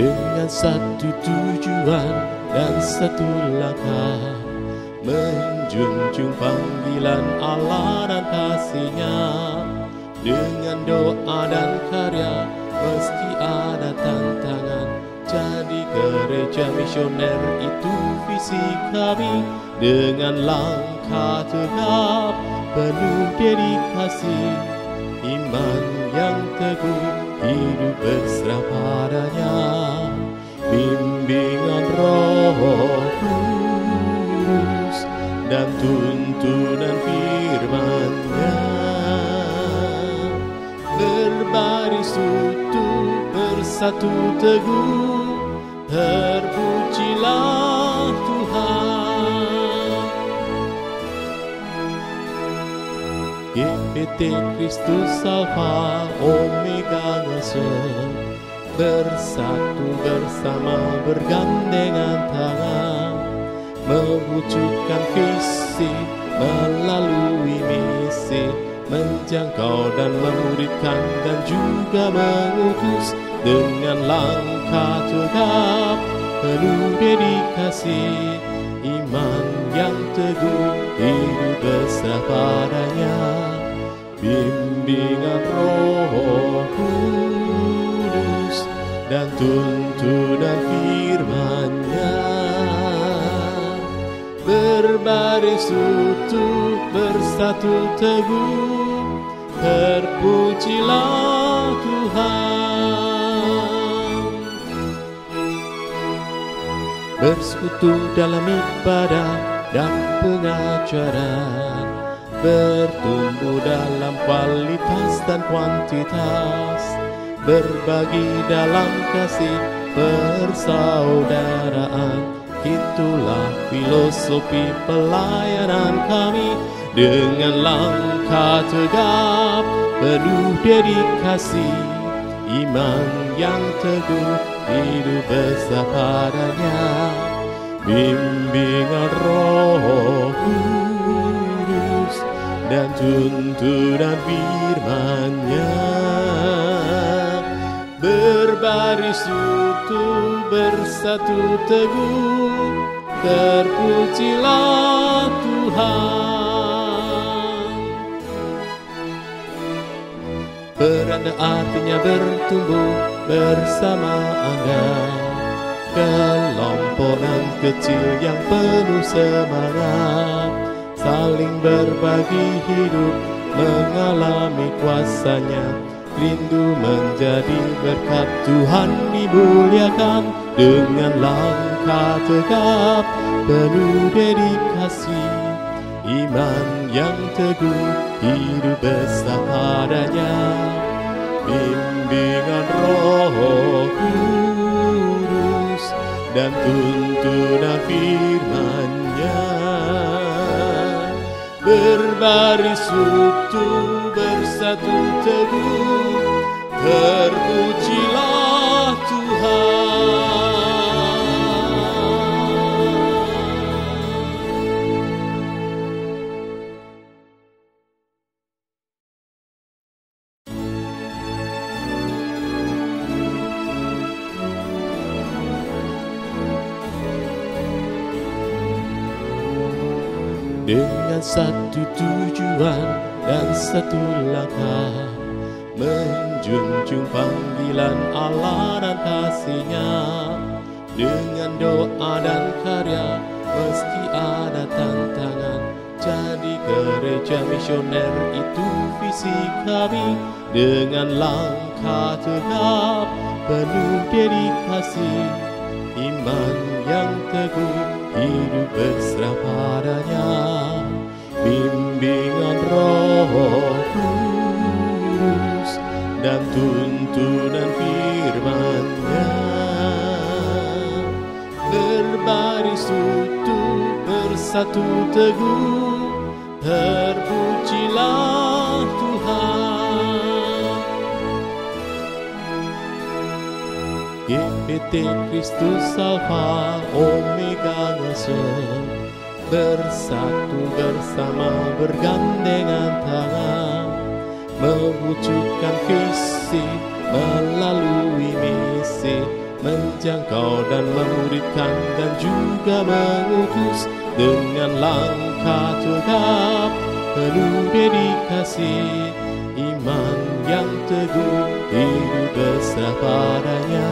dengan satu tujuan dan satu langkah, menjunjung panggilan Allah dan kasih-Nya. Dengan doa dan karya meski ada tantangan, jadi gereja misioner itu visi kami. Dengan langkah tegap penuh dedikasi, iman yang teguh, hidup berserah padanya. Bimbingan Roh Kudus dan tuntunan firman-Nya, berbaris utuh, bersatu teguh, terpujilah Tuhan. GPT Kristus Alfa Omega Ngasem, bersatu bersama bergandengan tangan, mewujudkan visi melalui misi, menjangkau dan memuridkan dan juga mengutus. Dengan langkah tegap penuh dedikasi, iman yang teguh, hidup berserah padanya. Bimbingan Roh Kudus dan tuntunan firman-Nya, berbaris utuh, bersatu teguh, terpujilah Tuhan. Bersekutu dalam ibadah dan pengajaran, bertumbuh dalam kualitas dan kuantitas, berbagi dalam kasih persaudaraan. Itulah filosofi pelayanan kami. Dengan langkah tegap penuh dedikasi, iman yang teguh, hidup besar padanya. Bimbingan Roh Kudus dan tuntunan firman-Nya, berbaris utuh, bersatu teguh, terpujilah Tuhan. Beranda artinya bertumbuh bersama Anda, kelompokan kecil yang penuh semangat, saling berbagi hidup, mengalami kuasa-Nya, rindu menjadi berkat Tuhan dimuliakan. Dengan langkah tegap penuh dedikasi, iman yang teguh, hidup besar padanya. Bimbingan Roh Kudus dan tuntunan firman-Nya, berbaris utuh, bersatu teguh, terpujilah Tuhan. Dengan satu tujuan dan satu langkah, menjunjung panggilan Allah dan kasih-Nya. Dengan doa dan karya meski ada tantangan, jadi gereja misioner itu visi kami. Dengan langkah tegap penuh dedikasi, iman yang teguh, hidup berserah padanya. Bimbingan Roh Kudus dan tuntunan firman-Nya, berbaris utuh, bersatu teguh, terpujilah Tuhan. GPT Kristus Alfa Omega Ngasem, bersatu bersama bergandengan tangan, mewujudkan visi melalui misi, menjangkau dan memuridkan dan juga mengutus dengan langkah tegap penuh dedikasi, iman yang teguh, hidup berserah padanya,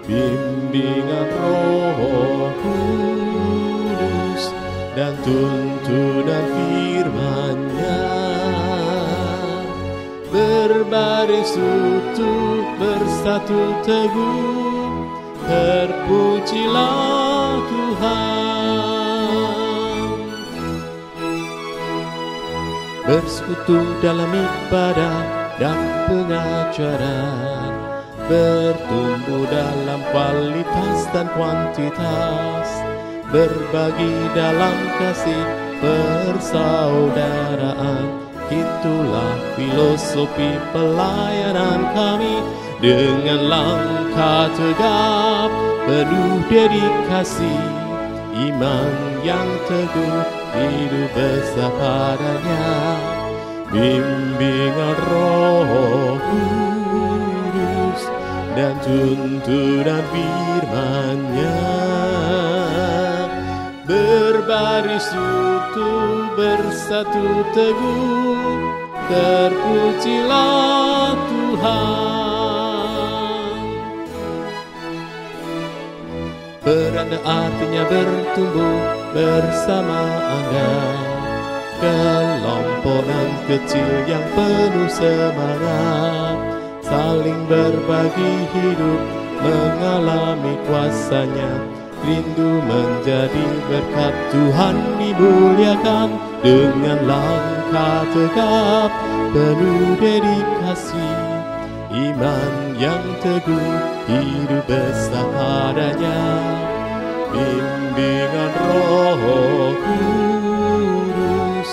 bimbingan Roh Kudus dan tuntunan firman-Nya. Berbaris utuh, bersatu teguh, terpujilah Tuhan. Bersekutu dalam ibadah dan pengajaran, bertumbuh dalam kualitas dan kuantitas, berbagi dalam kasih persaudaraan. Itulah filosofi pelayanan kami, dengan langkah tegap penuh dedikasi, iman yang teguh, hidup besar padanya, bimbingan Roh Kudus dan tuntunan firman-Nya. Berbaris utuh, bersatu teguh, terpujilah Tuhan. Beranda artinya bertumbuh bersama Anda, kelompokan kecil yang penuh semangat, saling berbagi hidup, mengalami kuasa-Nya, rindu menjadi berkat Tuhan dimuliakan, dengan langkah tegap penuh dedikasi, iman yang teguh, hidup besar padanya, bimbingan Roh Kudus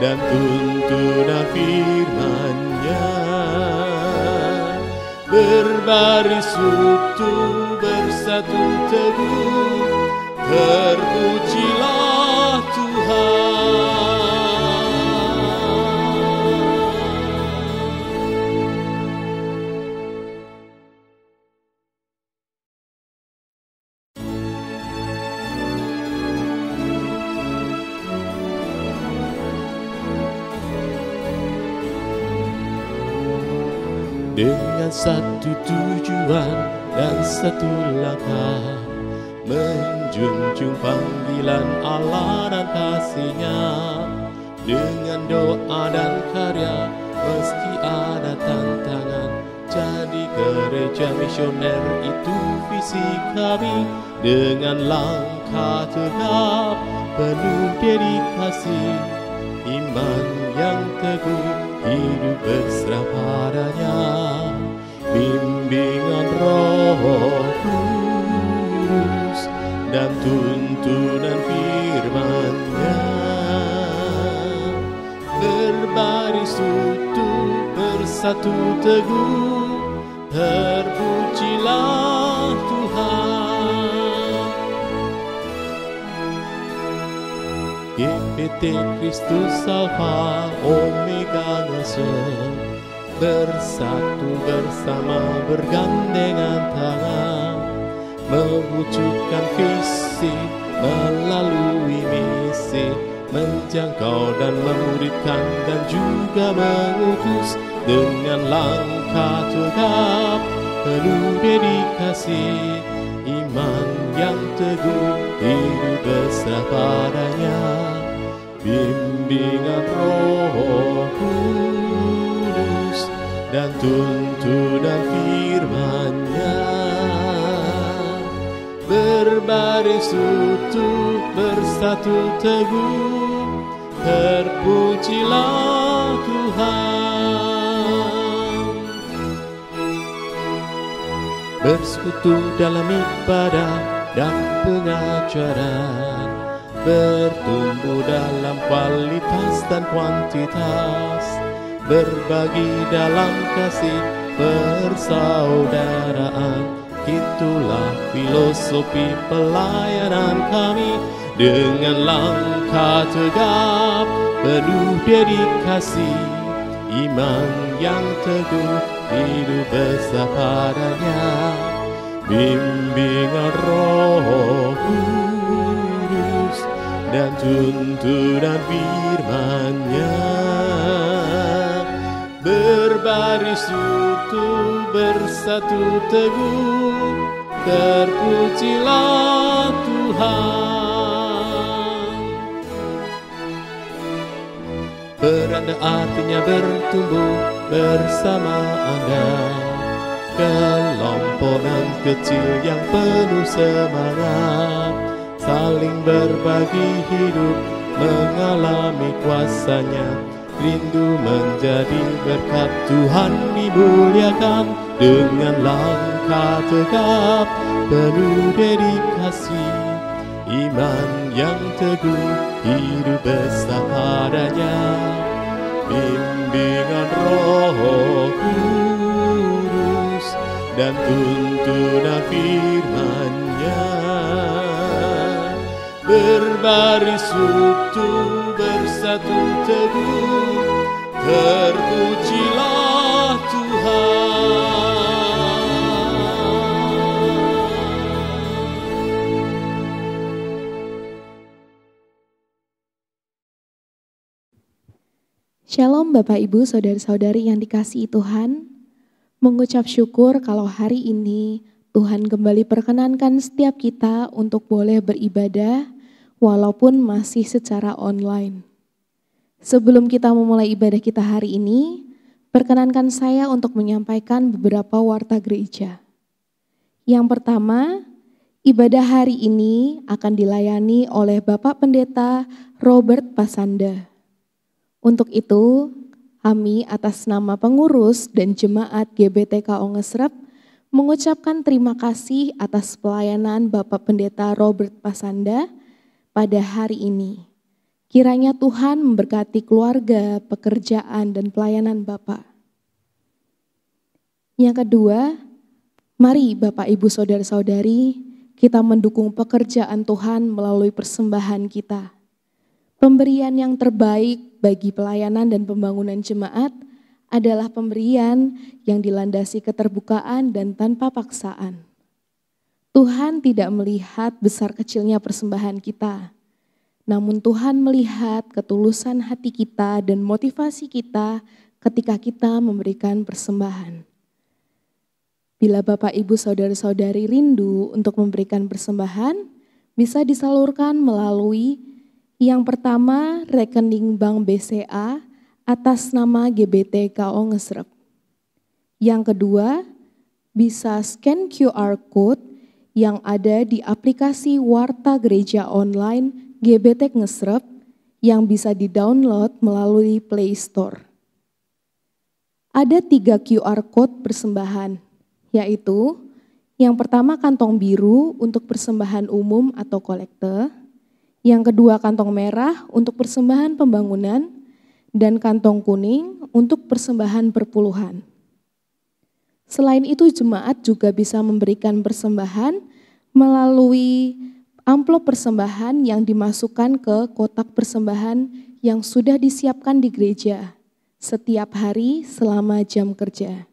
dan tuntunan firman-Nya. Berbaris utuh, bersatu teguh, terpujilah Tuhan. Dengan satu tujuan dan satu langkah, menjunjung panggilan Allah dan kasih-Nya, dengan doa dan karya meski ada tantangan. Jadi gereja misioner itu visi kami, dengan langkah tegap penuh dedikasi, iman yang teguh, hidup berserah padanya, bimbingan Roh Kudus dan tuntunan firman-Nya. Berbaris utuh, bersatu teguh, terpujilah Tuhan. GPT Kristus Alfa Omega Ngasem, bersatu bersama bergandengan tangan, mewujudkan visi melalui misi, menjangkau dan memuridkan dan juga mengutus dengan langkah tegap penuh dedikasi, iman yang teguh, hidup berserah padanya, bimbingan Roh Kudus dan tuntunan firman-Nya. Berbaris utuh, bersatu teguh, terpujilah Tuhan. Bersekutu dalam ibadah dan pengajaran, bertumbuh dalam kualitas dan kuantitas, berbagi dalam kasih persaudaraan. Itulah filosofi pelayanan kami, dengan langkah tegap penuh dedikasi, iman yang teguh, hidup besar padanya, bimbingan Roh Kudus dan tuntunan firman-Nya. Berbaris utuh bersatu teguh, terpujilah Tuhan. Beranda artinya bertumbuh bersama Anda, kelompokan kecil yang penuh semangat, saling berbagi hidup, mengalami kuasa-Nya, rindu menjadi berkat. Tuhan dimuliakan dengan langkah tegap, penuh dedikasi, iman yang teguh, hidup besar padanya. Bimbingan Roh Kudus dan tuntunan firman-Nya. Berbaris utuh bersatu teguh, terpujilah Tuhan. Shalom Bapak Ibu Saudara-saudari yang dikasihi Tuhan. Mengucap syukur kalau hari ini Tuhan kembali perkenankan setiap kita untuk boleh beribadah walaupun masih secara online. Sebelum kita memulai ibadah kita hari ini, perkenankan saya untuk menyampaikan beberapa warta gereja. Yang pertama, ibadah hari ini akan dilayani oleh Bapak Pendeta Robert Pasanda. Untuk itu, kami atas nama pengurus dan jemaat GBTKO Ngesrep mengucapkan terima kasih atas pelayanan Bapak Pendeta Robert Pasanda pada hari ini. Kiranya Tuhan memberkati keluarga, pekerjaan, dan pelayanan Bapak. Yang kedua, mari Bapak Ibu Saudara-saudari, kita mendukung pekerjaan Tuhan melalui persembahan kita. Pemberian yang terbaik bagi pelayanan dan pembangunan jemaat adalah pemberian yang dilandasi keterbukaan dan tanpa paksaan. Tuhan tidak melihat besar kecilnya persembahan kita, namun Tuhan melihat ketulusan hati kita dan motivasi kita ketika kita memberikan persembahan. Bila Bapak Ibu Saudara-saudari rindu untuk memberikan persembahan, bisa disalurkan melalui yang pertama, rekening Bank BCA atas nama GBTKO Ngesrep. Yang kedua, bisa scan QR Code yang ada di aplikasi Warta Gereja Online GBT Ngesrep yang bisa di-download melalui Play Store. Ada 3 QR Code persembahan, yaitu yang pertama kantong biru untuk persembahan umum atau kolekte, yang kedua kantong merah untuk persembahan pembangunan, dan kantong kuning untuk persembahan perpuluhan. Selain itu jemaat juga bisa memberikan persembahan melalui amplop persembahan yang dimasukkan ke kotak persembahan yang sudah disiapkan di gereja setiap hari selama jam kerja.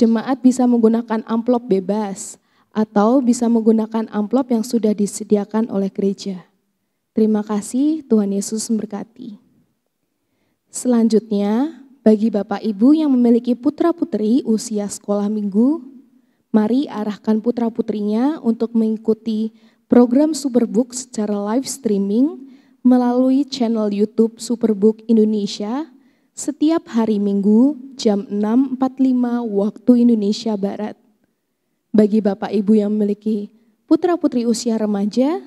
Jemaat bisa menggunakan amplop bebas atau bisa menggunakan amplop yang sudah disediakan oleh gereja. Terima kasih, Tuhan Yesus memberkati. Selanjutnya, bagi Bapak Ibu yang memiliki putra-putri usia sekolah minggu, mari arahkan putra-putrinya untuk mengikuti program Superbook secara live streaming melalui channel YouTube Superbook Indonesia setiap hari Minggu jam 6.45 waktu Indonesia Barat. Bagi Bapak Ibu yang memiliki putra-putri usia remaja,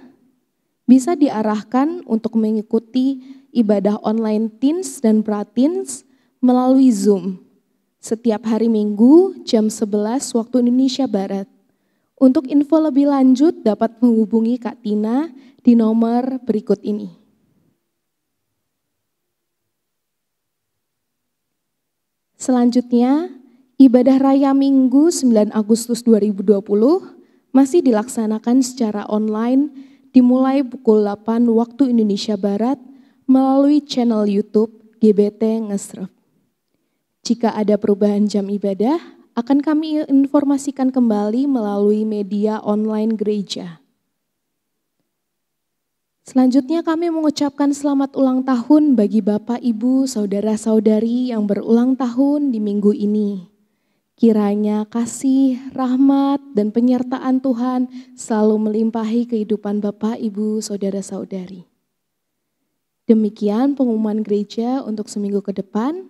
bisa diarahkan untuk mengikuti ibadah online teens dan pra-teens melalui Zoom setiap hari Minggu jam 11 waktu Indonesia Barat. Untuk info lebih lanjut dapat menghubungi Kak Tina di nomor berikut ini. Selanjutnya, ibadah raya Minggu 9 Agustus 2020 masih dilaksanakan secara online dimulai pukul 8 waktu Indonesia Barat melalui channel YouTube GBT Ngesrep. Jika ada perubahan jam ibadah akan kami informasikan kembali melalui media online gereja. Selanjutnya kami mengucapkan selamat ulang tahun bagi Bapak, Ibu, Saudara-saudari yang berulang tahun di minggu ini. Kiranya kasih, rahmat, dan penyertaan Tuhan selalu melimpahi kehidupan Bapak, Ibu, Saudara-saudari. Demikian pengumuman gereja untuk seminggu ke depan.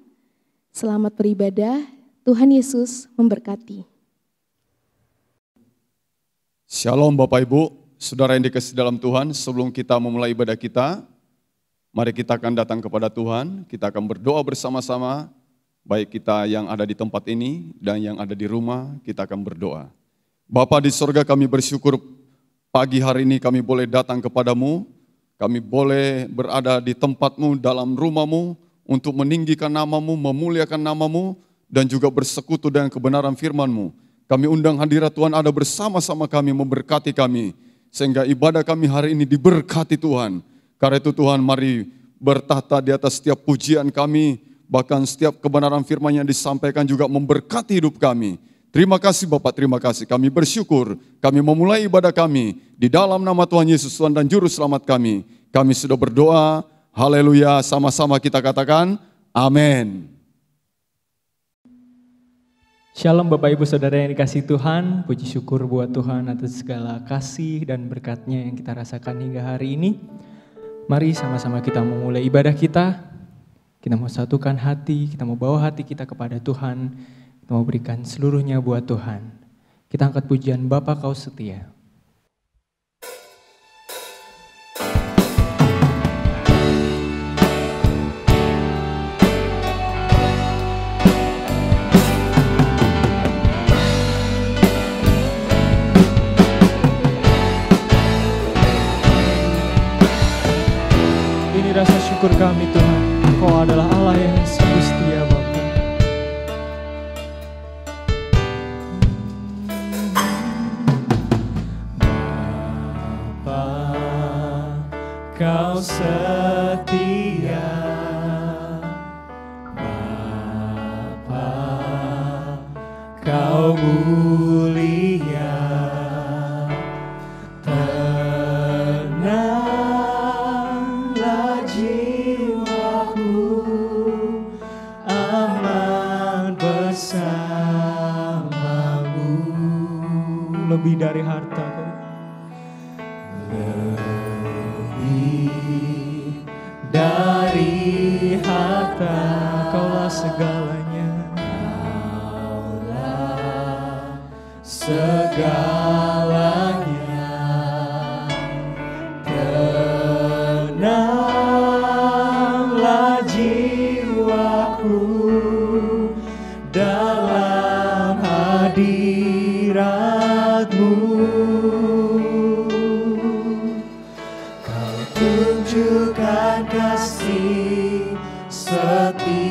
Selamat beribadah, Tuhan Yesus memberkati. Shalom Bapak Ibu, saudara yang dikasihi dalam Tuhan. Sebelum kita memulai ibadah kita, mari kita akan datang kepada Tuhan. Kita akan berdoa bersama-sama. Baik kita yang ada di tempat ini dan yang ada di rumah, kita akan berdoa. Bapa di sorga, kami bersyukur pagi hari ini kami boleh datang kepadamu, kami boleh berada di tempatmu, dalam rumahmu, untuk meninggikan namamu, memuliakan namamu, dan juga bersekutu dengan kebenaran firman-Mu. Kami undang hadirat Tuhan ada bersama-sama kami, memberkati kami, sehingga ibadah kami hari ini diberkati Tuhan. Karena itu Tuhan, mari bertahta di atas setiap pujian kami, bahkan setiap kebenaran firman yang disampaikan juga memberkati hidup kami. Terima kasih Bapak, terima kasih. Kami bersyukur, kami memulai ibadah kami di dalam nama Tuhan Yesus, Tuhan dan Juru Selamat kami. Kami sudah berdoa, haleluya, sama-sama kita katakan, amin. Shalom Bapak Ibu Saudara yang dikasihi Tuhan, puji syukur buat Tuhan atas segala kasih dan berkat-Nya yang kita rasakan hingga hari ini. Mari sama-sama kita memulai ibadah kita. Kita mau satukan hati, kita mau bawa hati kita kepada Tuhan, kita mau berikan seluruhnya buat Tuhan. Kita angkat pujian Bapa Kau Setia. Ini rasa syukur kami Tuhan. Kau adalah Allah yang sungguh setia Bapa. Bapa, Kau setia. Bapa, Kau mulia. Tenanglah jiwaku, aman bersamamu. Lebih dari harta Kau, lebih dari harta, Kaulah segalanya. Kaulah segalanya. Tenanglah jiwaku dalam hadirat-Mu. Kau tunjukkan kasih setiamu,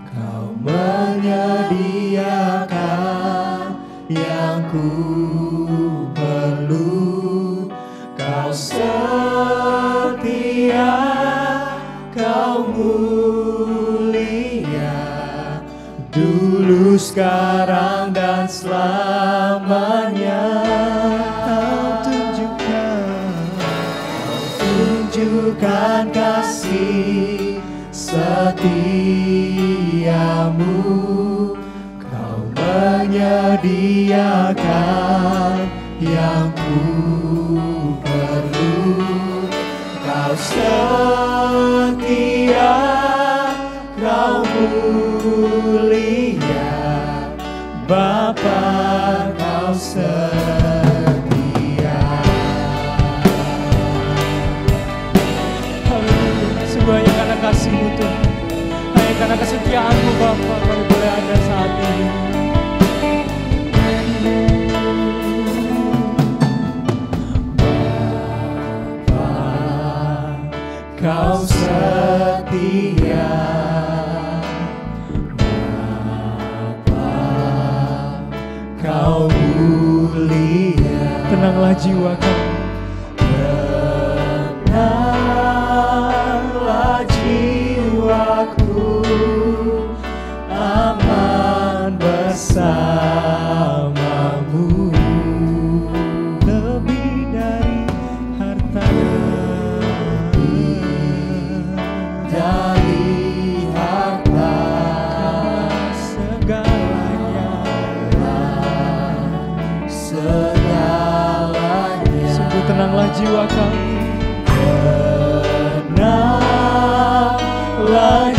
Kau menyediakan yang ku perlu. Kau setia, Kau mulia, dulu, sekarang, dan selamanya. Kau tunjukkan kasih setiamu, Kau menyediakan yang ku perlu. Kau setia, Kau mulia, Bapa Kau setia. Haleluya, semuanya karena kasih-Mu Tuhan, hanya karena kesetiaan-Mu Bapa kami boleh ada saat ini. Kau setia, Bapa, Kau mulia. Tenanglah jiwa kami, tenanglah jiwaku, kami. Tenanglah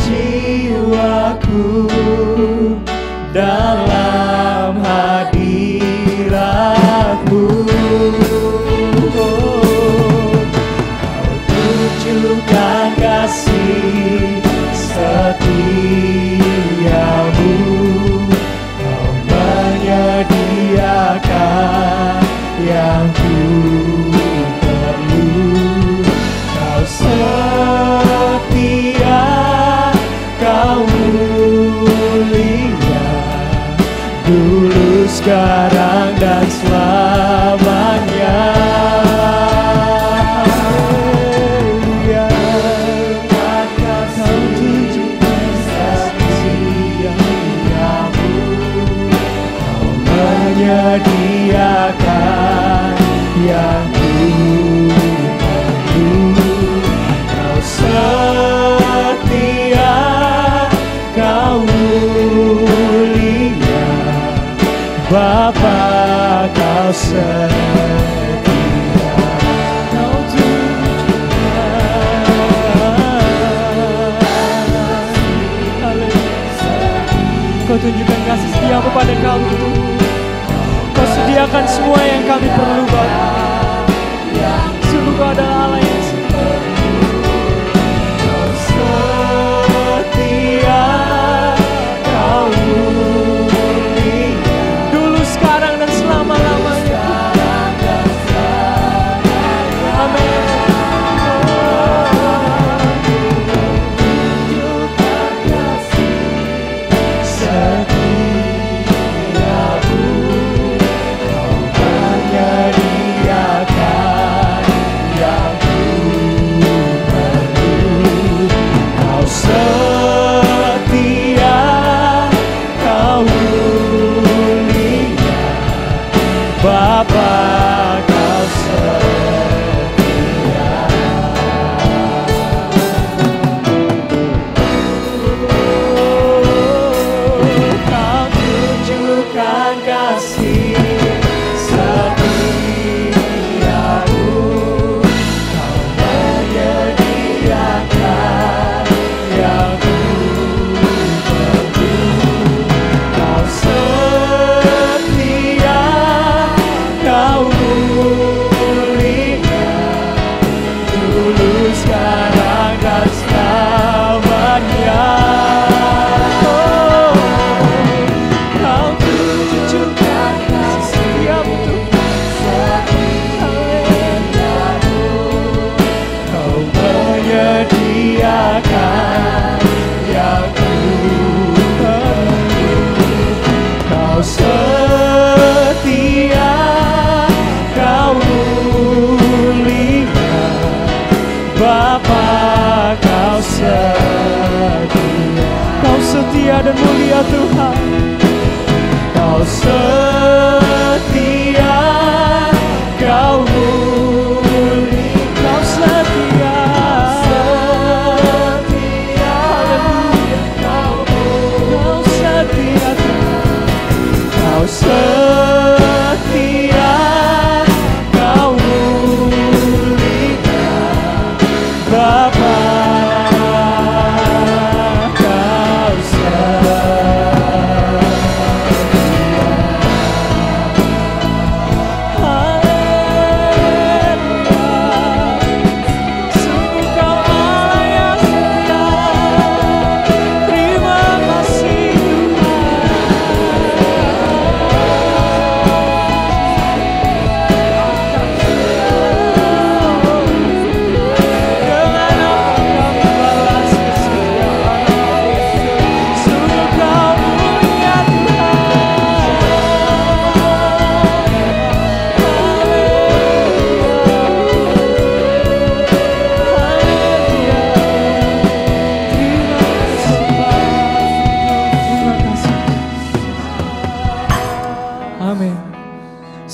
jiwaku dalam hadirat-Mu. Kau tunjukkan kasih setia-Mu. Kau menyediakan yang ku perlu. Kau setia, Kau mulia, dulu, sekarang, dan selamanya. Haleluya. Kau tunjukkan setia-Mu. Kau menyediakan yang ku perlu. Kau setia, Kau mulia, Bapa, Kau setia. Kau tunjukkan kasih setia-Mu pada kami. Kau sediakan semua yang kami perlu, Bapa. Sungguh Kau adalah Allah yang setia. Kau setia, Kau mulia, dulu, sekarang, dan selama-lamanya. Amin. Setia dan mulia Tuhan. Kau setia, Kau mulia, Kau setia, haleluya. Kau setia, Kau setia, Kau mulia, Bapa.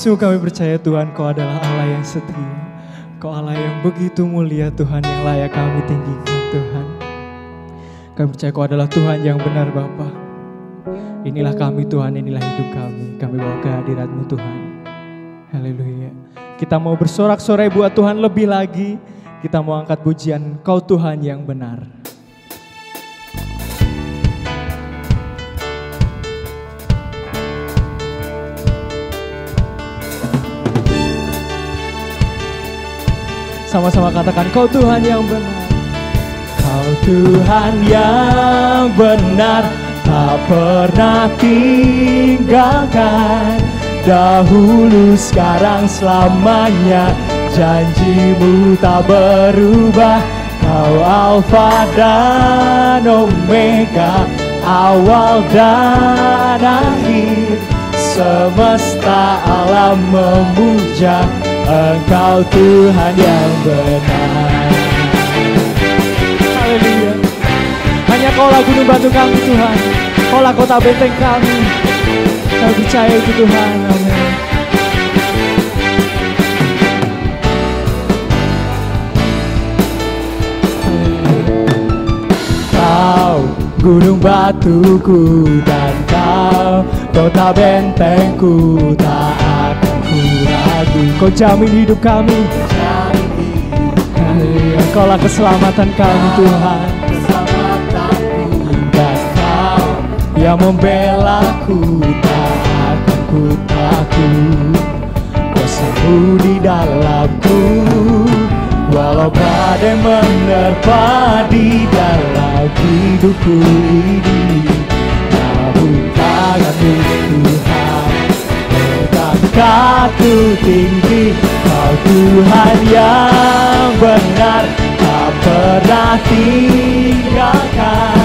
Sungguh kami percaya Tuhan, Kau adalah Allah yang setia. Kau Allah yang begitu mulia Tuhan, yang layak kami tinggikan Tuhan. Kami percaya Kau adalah Tuhan yang benar Bapa. Inilah kami Tuhan, inilah hidup kami. Kami bawa ke hadirat-Mu Tuhan. Haleluya. Kita mau bersorak-sorai buat Tuhan lebih lagi. Kita mau angkat pujian Kau Tuhan yang benar. Sama-sama katakan Kau Tuhan yang benar. Kau Tuhan yang benar, tak pernah tinggalkan. Dahulu, sekarang, selamanya, janjimu tak berubah. Kau Alfa dan Omega, awal dan akhir. Semesta alam memuja Engkau Tuhan yang benar. Haleluya. Hanya Kaulah gunung batu kami Tuhan, Kaulah kota benteng kami. Kami percaya itu Tuhan. Amin. Kau gunung batuku dan Kau kota bentengku, tak akan ku ragu. Kau jamin hidup kami, Kaulah keselamatan kami Tuhan. Dan Kau yang membelaku, tak akan ku takut. Kuasa-Mu di dalamku, walau badai menerpa di dalam hidupku ini. Namun tangan-Mu Tuhan mengangkatku tinggi. Kau Tuhan yang benar, tak pernah tinggalkan.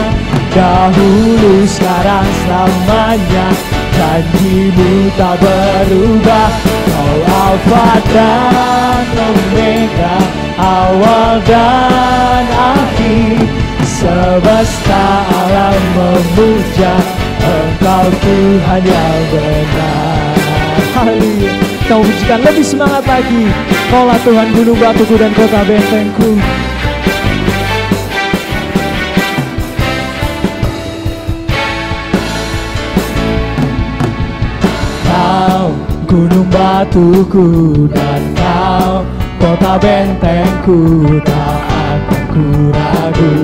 Dahulu, sekarang, selamanya, janji-Mu tak berubah. Kau Alfa dan Omega, awal dan akhir. Semesta alam memuja Engkau Tuhan yang benar. Haleluya. Kita pujikan lebih semangat lagi. Kaulah Tuhan gunung batuku dan kota bentengku. Kau gunung batuku dan Kau kota bentengku, tak akan ku ragu.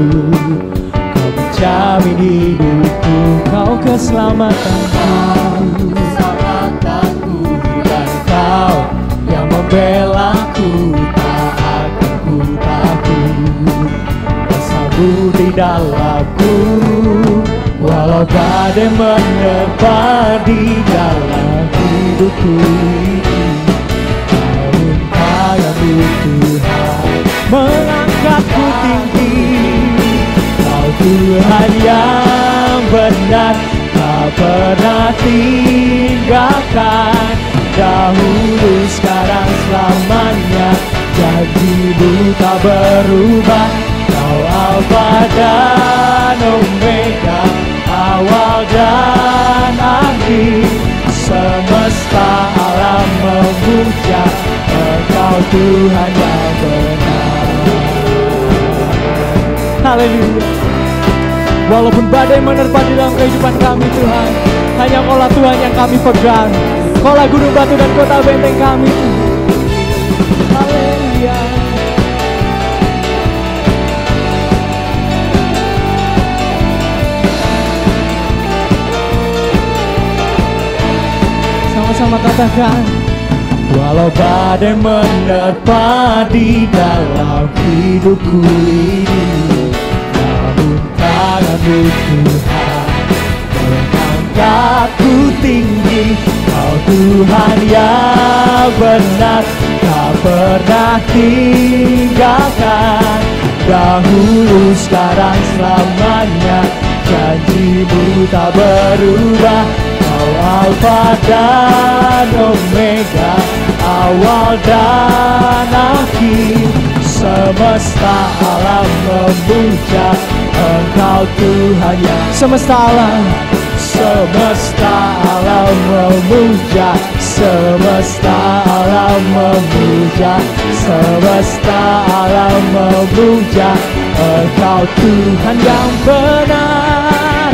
Kau menjamin hidupku, Kau keselamatanku. Dan Kau yang membelaku, tak akan ku takut. Kuasa-Mu di dalamku, walau badai menerpa di dalam hidupku ini. Namun tangan-Mu Tuhan mengangkatku tinggi. Kau Tuhan yang benar, tak pernah tinggalkan. Dahulu, sekarang, selamanya, janji-Mu tak berubah. Kau Alfa dan Omega, awal dan akhir. Semesta alam memuja Engkau Tuhan yang benar. Haleluya. Walaupun badai menerpa di dalam kehidupan kami Tuhan, hanya Kaulah Tuhan yang kami pegang. Kaulah gunung batu dan kota benteng kami. Haleluya. Sama-sama katakan, walau badai menerpa di dalam hidupku ini, namun tangan-Mu Tuhan mengangkatku tinggi. Kau Tuhan yang benar, tak pernah tinggalkan. Dahulu, sekarang, selamanya, janji-Mu tak berubah. Kau Alfa dan Omega, awal dan akhir. Semesta alam memuja Engkau Tuhan yang semesta alam. Semesta alam memuja, semesta alam memuja, semesta alam memuja Engkau Tuhan yang benar.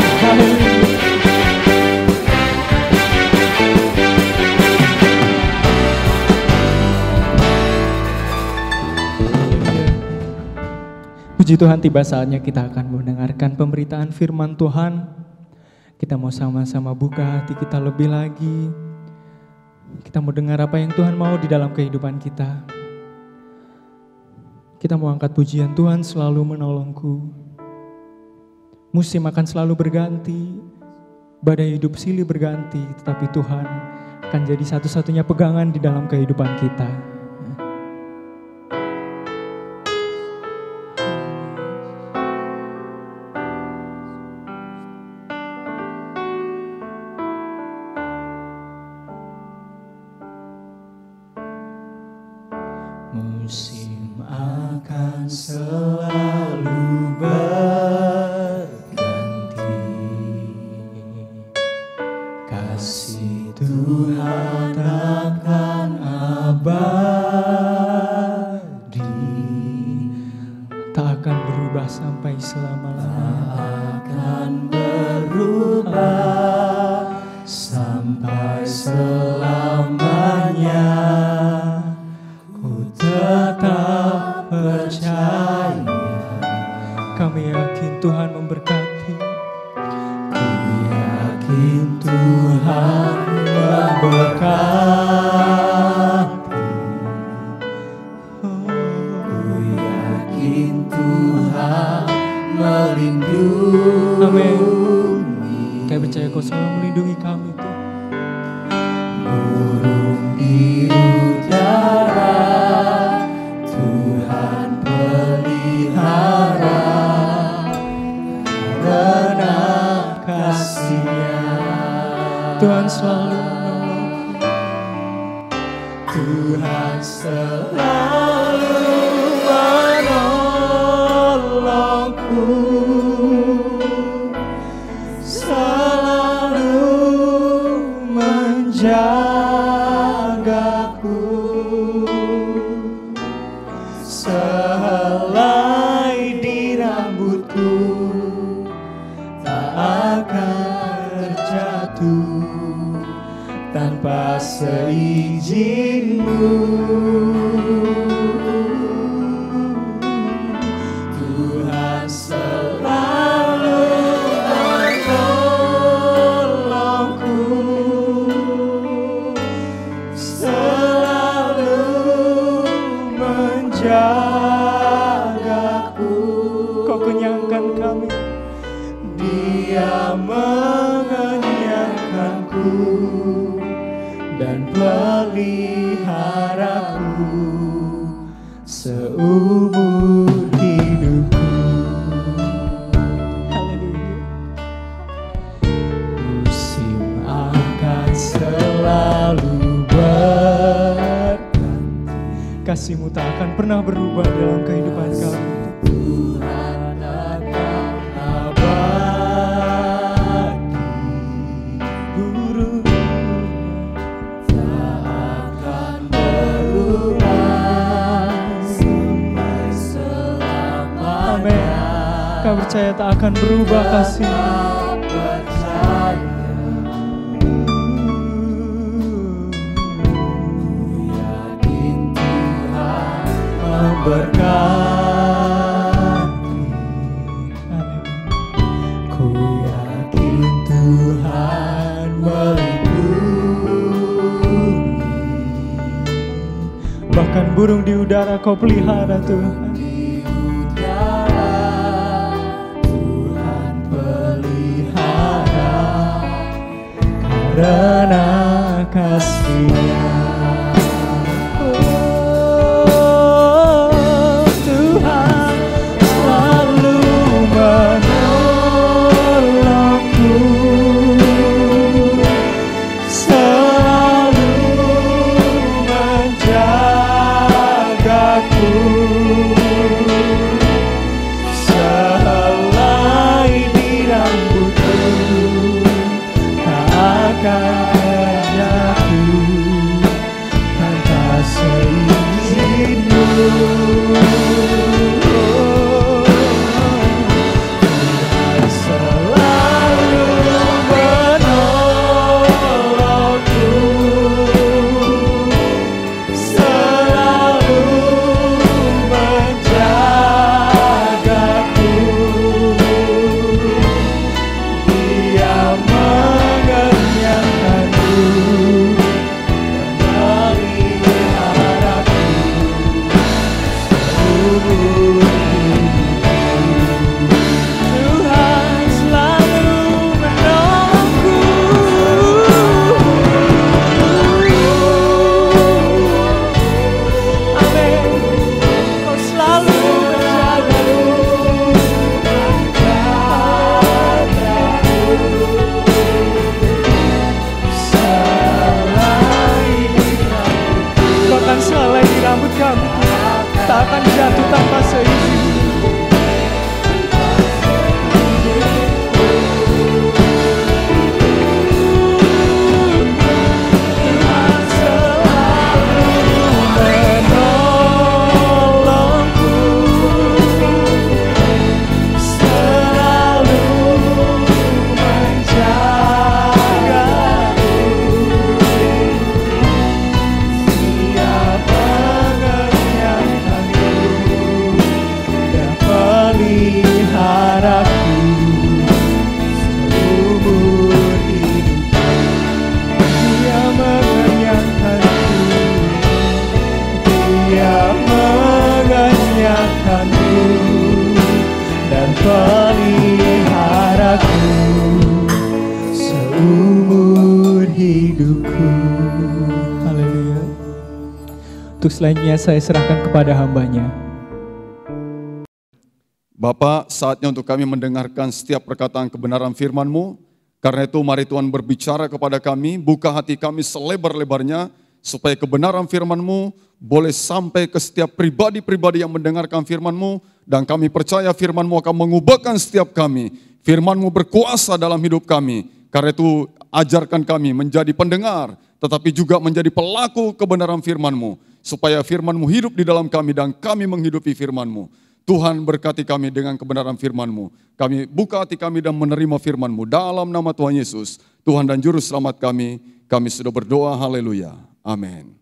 Puji Tuhan, tiba saatnya kita akan mendengarkan pemberitaan firman Tuhan. Kita mau sama-sama buka hati kita lebih lagi. Kita mau dengar apa yang Tuhan mau di dalam kehidupan kita. Kita mau angkat pujian, Tuhan selalu menolongku. Musim akan selalu berganti, badai hidup silih berganti, tetapi Tuhan akan jadi satu-satunya pegangan di dalam kehidupan kita. Musim akan selalu berganti, kasih Tuhan akan abadi, Tak akan berubah sampai selama-lamanya. akan berubah sampai selamanya. Tetap percaya, Kami yakin Tuhan memberkati. ku yakin Tuhan memberkati, ku yakin Tuhan melindungi. Amin. Kami percaya Kau selalu melindungi kami, Tuhan. Burung di udara Tuhan pelihara, karena kasih-Nya Tuhan selalu menolong. Tuhan selalu menolongku, selalu menjagaku. Sehelai di rambutku tak akan terjatuh tanpa seizin-Mu. Tuhan selalu menolongku, selalu menjagaku. Kau kenyangkan kami. Dia mengenyangkanku dan peliharaku seumur hidupku. Haleluya. Musim akan selalu berganti, Kasih-Mu tak akan pernah berubah dalam kehidupan kami. Tuhan akan abadi, Burung tak akan berubah sampai selamanya. Amin. Kami percaya tak akan berubah kasih-Mu. Berkati, ku yakin Tuhan melindungi. Bahkan burung di udara Kau pelihara, Tuhan. Di udara Tuhan pelihara, karena kasih-Nya. satu tanpa seizin. Dan peliharaku seumur hidupku. Haleluya. Untuk selanjutnya saya serahkan kepada hamba-Nya. Bapak, saatnya untuk kami mendengarkan setiap perkataan kebenaran firman-Mu. Karena itu mari Tuhan berbicara kepada kami, buka hati kami selebar-lebarnya, supaya kebenaran firman-Mu boleh sampai ke setiap pribadi-pribadi yang mendengarkan firman-Mu, dan kami percaya firman-Mu akan mengubahkan setiap kami. Firman-Mu berkuasa dalam hidup kami. Karena itu ajarkan kami menjadi pendengar, tetapi juga menjadi pelaku kebenaran firman-Mu, supaya firman-Mu hidup di dalam kami dan kami menghidupi firman-Mu. Tuhan berkati kami dengan kebenaran firman-Mu. Kami buka hati kami dan menerima firman-Mu. Dalam nama Tuhan Yesus, Tuhan dan Juru Selamat kami sudah berdoa, haleluya. Amin.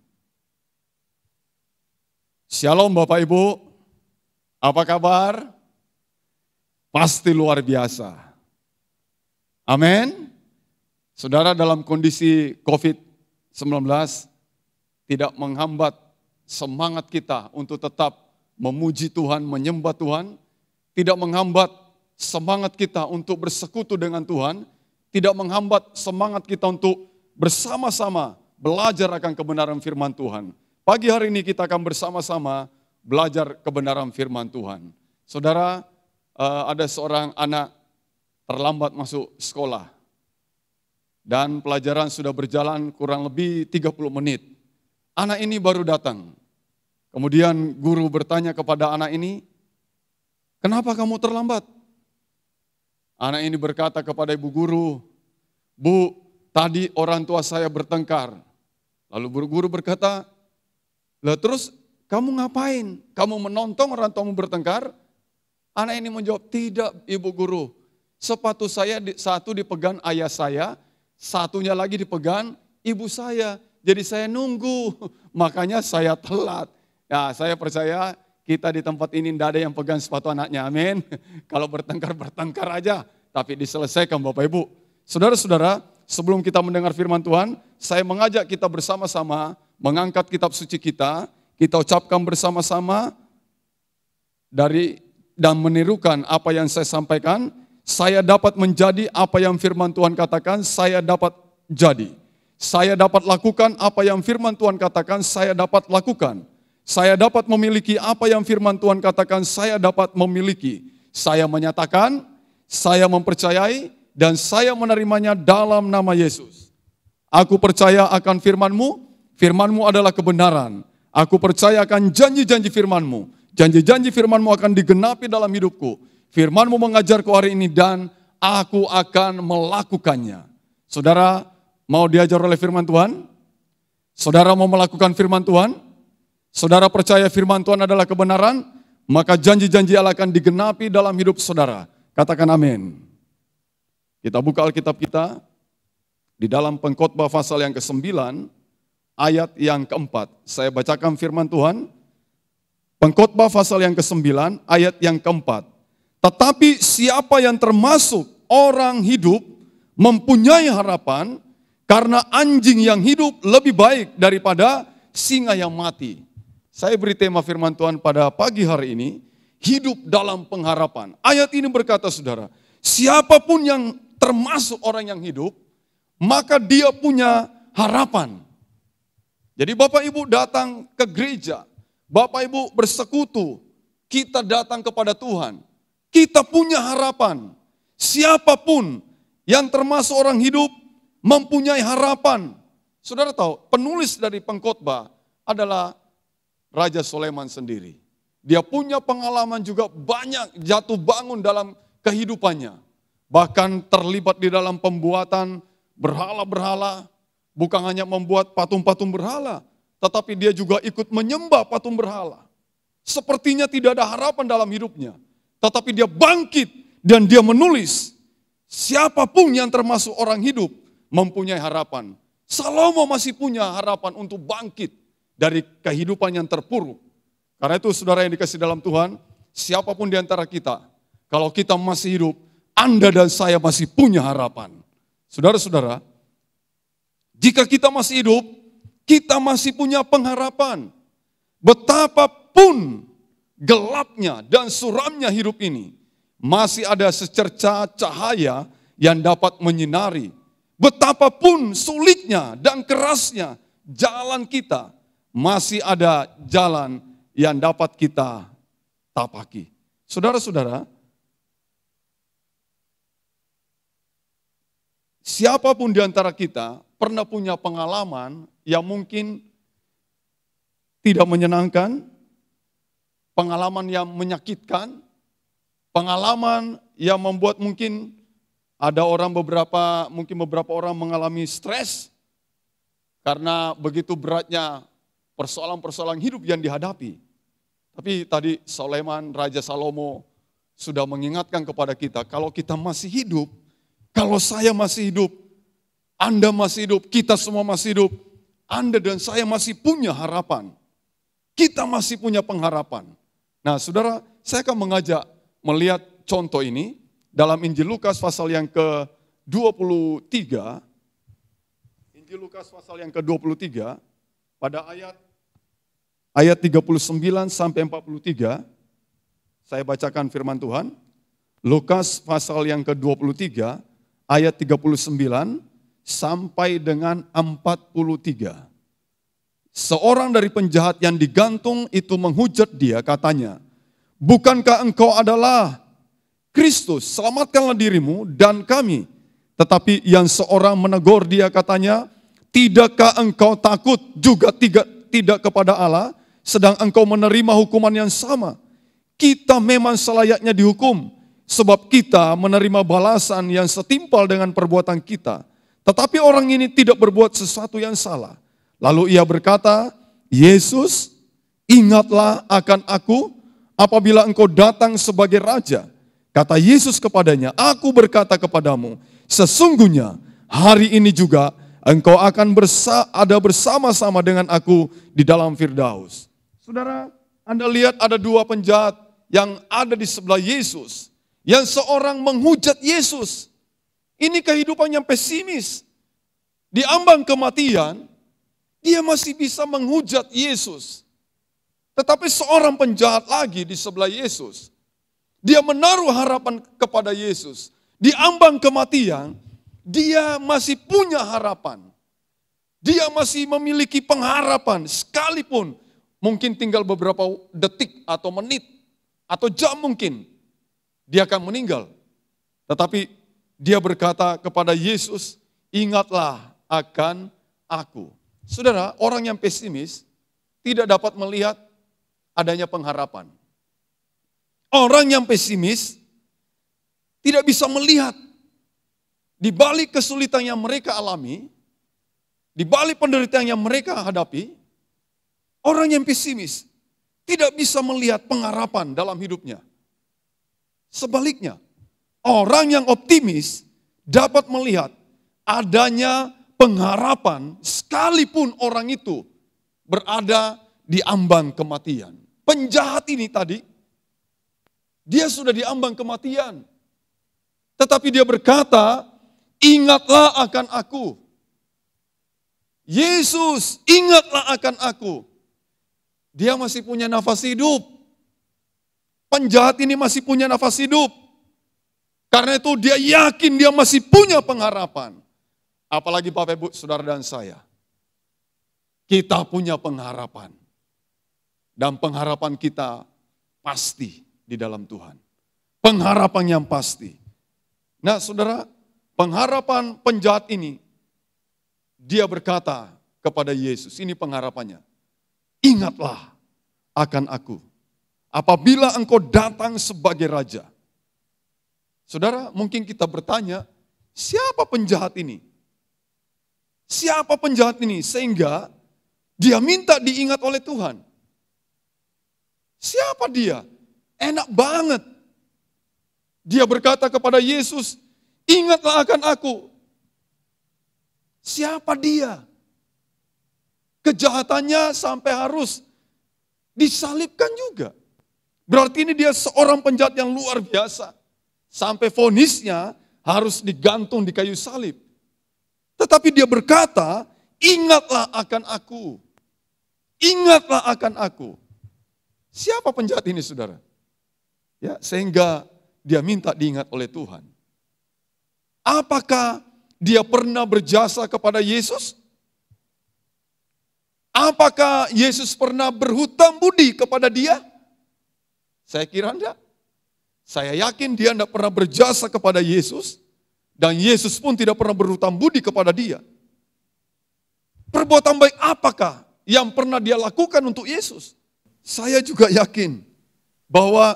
Shalom Bapak Ibu, apa kabar? Pasti luar biasa. Amin. Saudara, dalam kondisi COVID-19 tidak menghambat semangat kita untuk tetap memuji Tuhan, menyembah Tuhan, tidak menghambat semangat kita untuk bersekutu dengan Tuhan, tidak menghambat semangat kita untuk bersama-sama belajar akan kebenaran firman Tuhan. Pagi hari ini kita akan bersama-sama belajar kebenaran firman Tuhan. Saudara, ada seorang anak terlambat masuk sekolah dan pelajaran sudah berjalan kurang lebih 30 menit. Anak ini baru datang. Kemudian guru bertanya kepada anak ini, "Kenapa kamu terlambat?" Anak ini berkata kepada ibu guru, "Bu, tadi orang tua saya bertengkar." Lalu guru berkata, "Lah terus kamu ngapain? Kamu menonton orang tuamu bertengkar?" Anak ini menjawab, "Tidak ibu guru, sepatu saya satu dipegang ayah saya, satunya lagi dipegang ibu saya. Jadi saya nunggu, makanya saya telat." Ya, saya percaya kita di tempat ini tidak ada yang pegang sepatu anaknya, amin. Kalau bertengkar aja, tapi diselesaikan Bapak Ibu. Saudara-saudara, sebelum kita mendengar firman Tuhan, saya mengajak kita bersama-sama mengangkat kitab suci kita ucapkan bersama-sama dan menirukan apa yang saya sampaikan. Saya dapat menjadi apa yang firman Tuhan katakan, saya dapat jadi. Saya dapat lakukan apa yang firman Tuhan katakan, saya dapat lakukan. Saya dapat memiliki apa yang firman Tuhan katakan, saya dapat memiliki. Saya menyatakan, saya mempercayai, dan saya menerimanya dalam nama Yesus. Aku percaya akan firman-Mu, firman-Mu adalah kebenaran. Aku percaya akan janji-janji firman-Mu. Janji-janji firman-Mu akan digenapi dalam hidupku. Firman-Mu mengajarku hari ini dan aku akan melakukannya. Saudara mau diajar oleh firman Tuhan? Saudara mau melakukan firman Tuhan? Saudara percaya firman Tuhan adalah kebenaran, maka janji-janji Allah akan digenapi dalam hidup saudara. Katakan amin. Kita buka Alkitab kita di dalam Pengkhotbah pasal yang ke-9, ayat yang ke-4. Saya bacakan firman Tuhan. Pengkhotbah pasal yang ke-9, ayat yang ke-4. Tetapi siapa yang termasuk orang hidup mempunyai harapan, karena anjing yang hidup lebih baik daripada singa yang mati. Saya beri tema firman Tuhan pada pagi hari ini, hidup dalam pengharapan. Ayat ini berkata saudara, siapapun yang termasuk orang yang hidup, maka dia punya harapan. Jadi Bapak Ibu datang ke gereja, Bapak Ibu bersekutu, kita datang kepada Tuhan, kita punya harapan. Siapapun yang termasuk orang hidup mempunyai harapan. Saudara tahu, penulis dari pengkhotbah adalah Raja Sulaiman sendiri. Dia punya pengalaman juga banyak jatuh bangun dalam kehidupannya. Bahkan terlibat di dalam pembuatan berhala-berhala. Bukan hanya membuat patung-patung berhala, tetapi dia juga ikut menyembah patung berhala. Sepertinya tidak ada harapan dalam hidupnya. Tetapi dia bangkit dan dia menulis, siapapun yang termasuk orang hidup mempunyai harapan. Salomo masih punya harapan untuk bangkit dari kehidupan yang terpuruk. Karena itu saudara yang dikasihi dalam Tuhan, siapapun di antara kita, kalau kita masih hidup, Anda dan saya masih punya harapan. Saudara-saudara, jika kita masih hidup, kita masih punya pengharapan. Betapapun gelapnya dan suramnya hidup ini, masih ada secerca cahaya yang dapat menyinari. Betapapun sulitnya dan kerasnya jalan kita, masih ada jalan yang dapat kita tapaki. Saudara-saudara, siapapun di antara kita pernah punya pengalaman yang mungkin tidak menyenangkan, pengalaman yang menyakitkan, pengalaman yang membuat mungkin ada beberapa orang mengalami stres karena begitu beratnya persoalan-persoalan hidup yang dihadapi. Tapi tadi Raja Salomo sudah mengingatkan kepada kita, kalau kita masih hidup, kalau saya masih hidup, Anda masih hidup, kita semua masih hidup, Anda dan saya masih punya harapan. Kita masih punya pengharapan. Nah saudara, saya akan mengajak melihat contoh ini dalam Injil Lukas pasal yang ke-23. Injil Lukas pasal yang ke-23 pada ayat 39 sampai 43. Saya bacakan firman Tuhan. Lukas pasal yang ke-23 ayat 39 sampai dengan 43. Seorang dari penjahat yang digantung itu menghujat dia, katanya, bukankah engkau adalah Kristus, selamatkanlah dirimu dan kami. Tetapi yang seorang menegur dia, katanya, tidakkah engkau takut juga tidak kepada Allah, sedang engkau menerima hukuman yang sama? Kita memang selayaknya dihukum, sebab kita menerima balasan yang setimpal dengan perbuatan kita. Tetapi orang ini tidak berbuat sesuatu yang salah. Lalu ia berkata, Yesus, ingatlah akan aku apabila engkau datang sebagai raja. Kata Yesus kepadanya, aku berkata kepadamu, sesungguhnya hari ini juga engkau akan ada bersama-sama dengan aku di dalam Firdaus. Saudara, Anda lihat ada dua penjahat yang ada di sebelah Yesus. Yang seorang menghujat Yesus. Ini kehidupan yang pesimis. Di ambang kematian, dia masih bisa menghujat Yesus. Tetapi seorang penjahat lagi di sebelah Yesus. Dia menaruh harapan kepada Yesus. Di ambang kematian, dia masih punya harapan. Dia masih memiliki pengharapan sekalipun mungkin tinggal beberapa detik atau menit atau jam mungkin dia akan meninggal. Tetapi dia berkata kepada Yesus, ingatlah akan aku. Saudara, orang yang pesimis tidak dapat melihat adanya pengharapan. Orang yang pesimis tidak bisa melihat di balik kesulitan yang mereka alami, di balik penderitaan yang mereka hadapi, orang yang pesimis tidak bisa melihat pengharapan dalam hidupnya. Sebaliknya, orang yang optimis dapat melihat adanya pengharapan sekalipun orang itu berada di ambang kematian. Penjahat ini tadi, dia sudah di ambang kematian. Tetapi dia berkata, ingatlah akan aku. Yesus, ingatlah akan aku. Dia masih punya nafas hidup. Penjahat ini masih punya nafas hidup. Karena itu dia yakin dia masih punya pengharapan. Apalagi Bapak Ibu, Saudara dan saya. Kita punya pengharapan. Dan pengharapan kita pasti di dalam Tuhan. Pengharapan yang pasti. Nah saudara, pengharapan penjahat ini, dia berkata kepada Yesus, ini pengharapannya. Ingatlah akan aku apabila engkau datang sebagai raja. Saudara, mungkin kita bertanya, siapa penjahat ini? Siapa penjahat ini sehingga dia minta diingat oleh Tuhan? Siapa dia? Enak banget. Dia berkata kepada Yesus, ingatlah akan aku. Siapa dia? Kejahatannya sampai harus disalibkan juga. Berarti ini dia seorang penjahat yang luar biasa. Sampai vonisnya harus digantung di kayu salib. Tetapi dia berkata, ingatlah akan aku. Ingatlah akan aku. Siapa penjahat ini, saudara? Ya, sehingga dia minta diingat oleh Tuhan. Apakah dia pernah berjasa kepada Yesus? Apakah Yesus pernah berhutang budi kepada dia? Saya kira enggak. Saya yakin dia enggak pernah berjasa kepada Yesus. Dan Yesus pun tidak pernah berhutang budi kepada dia. Perbuatan baik apakah yang pernah dia lakukan untuk Yesus? Saya juga yakin bahwa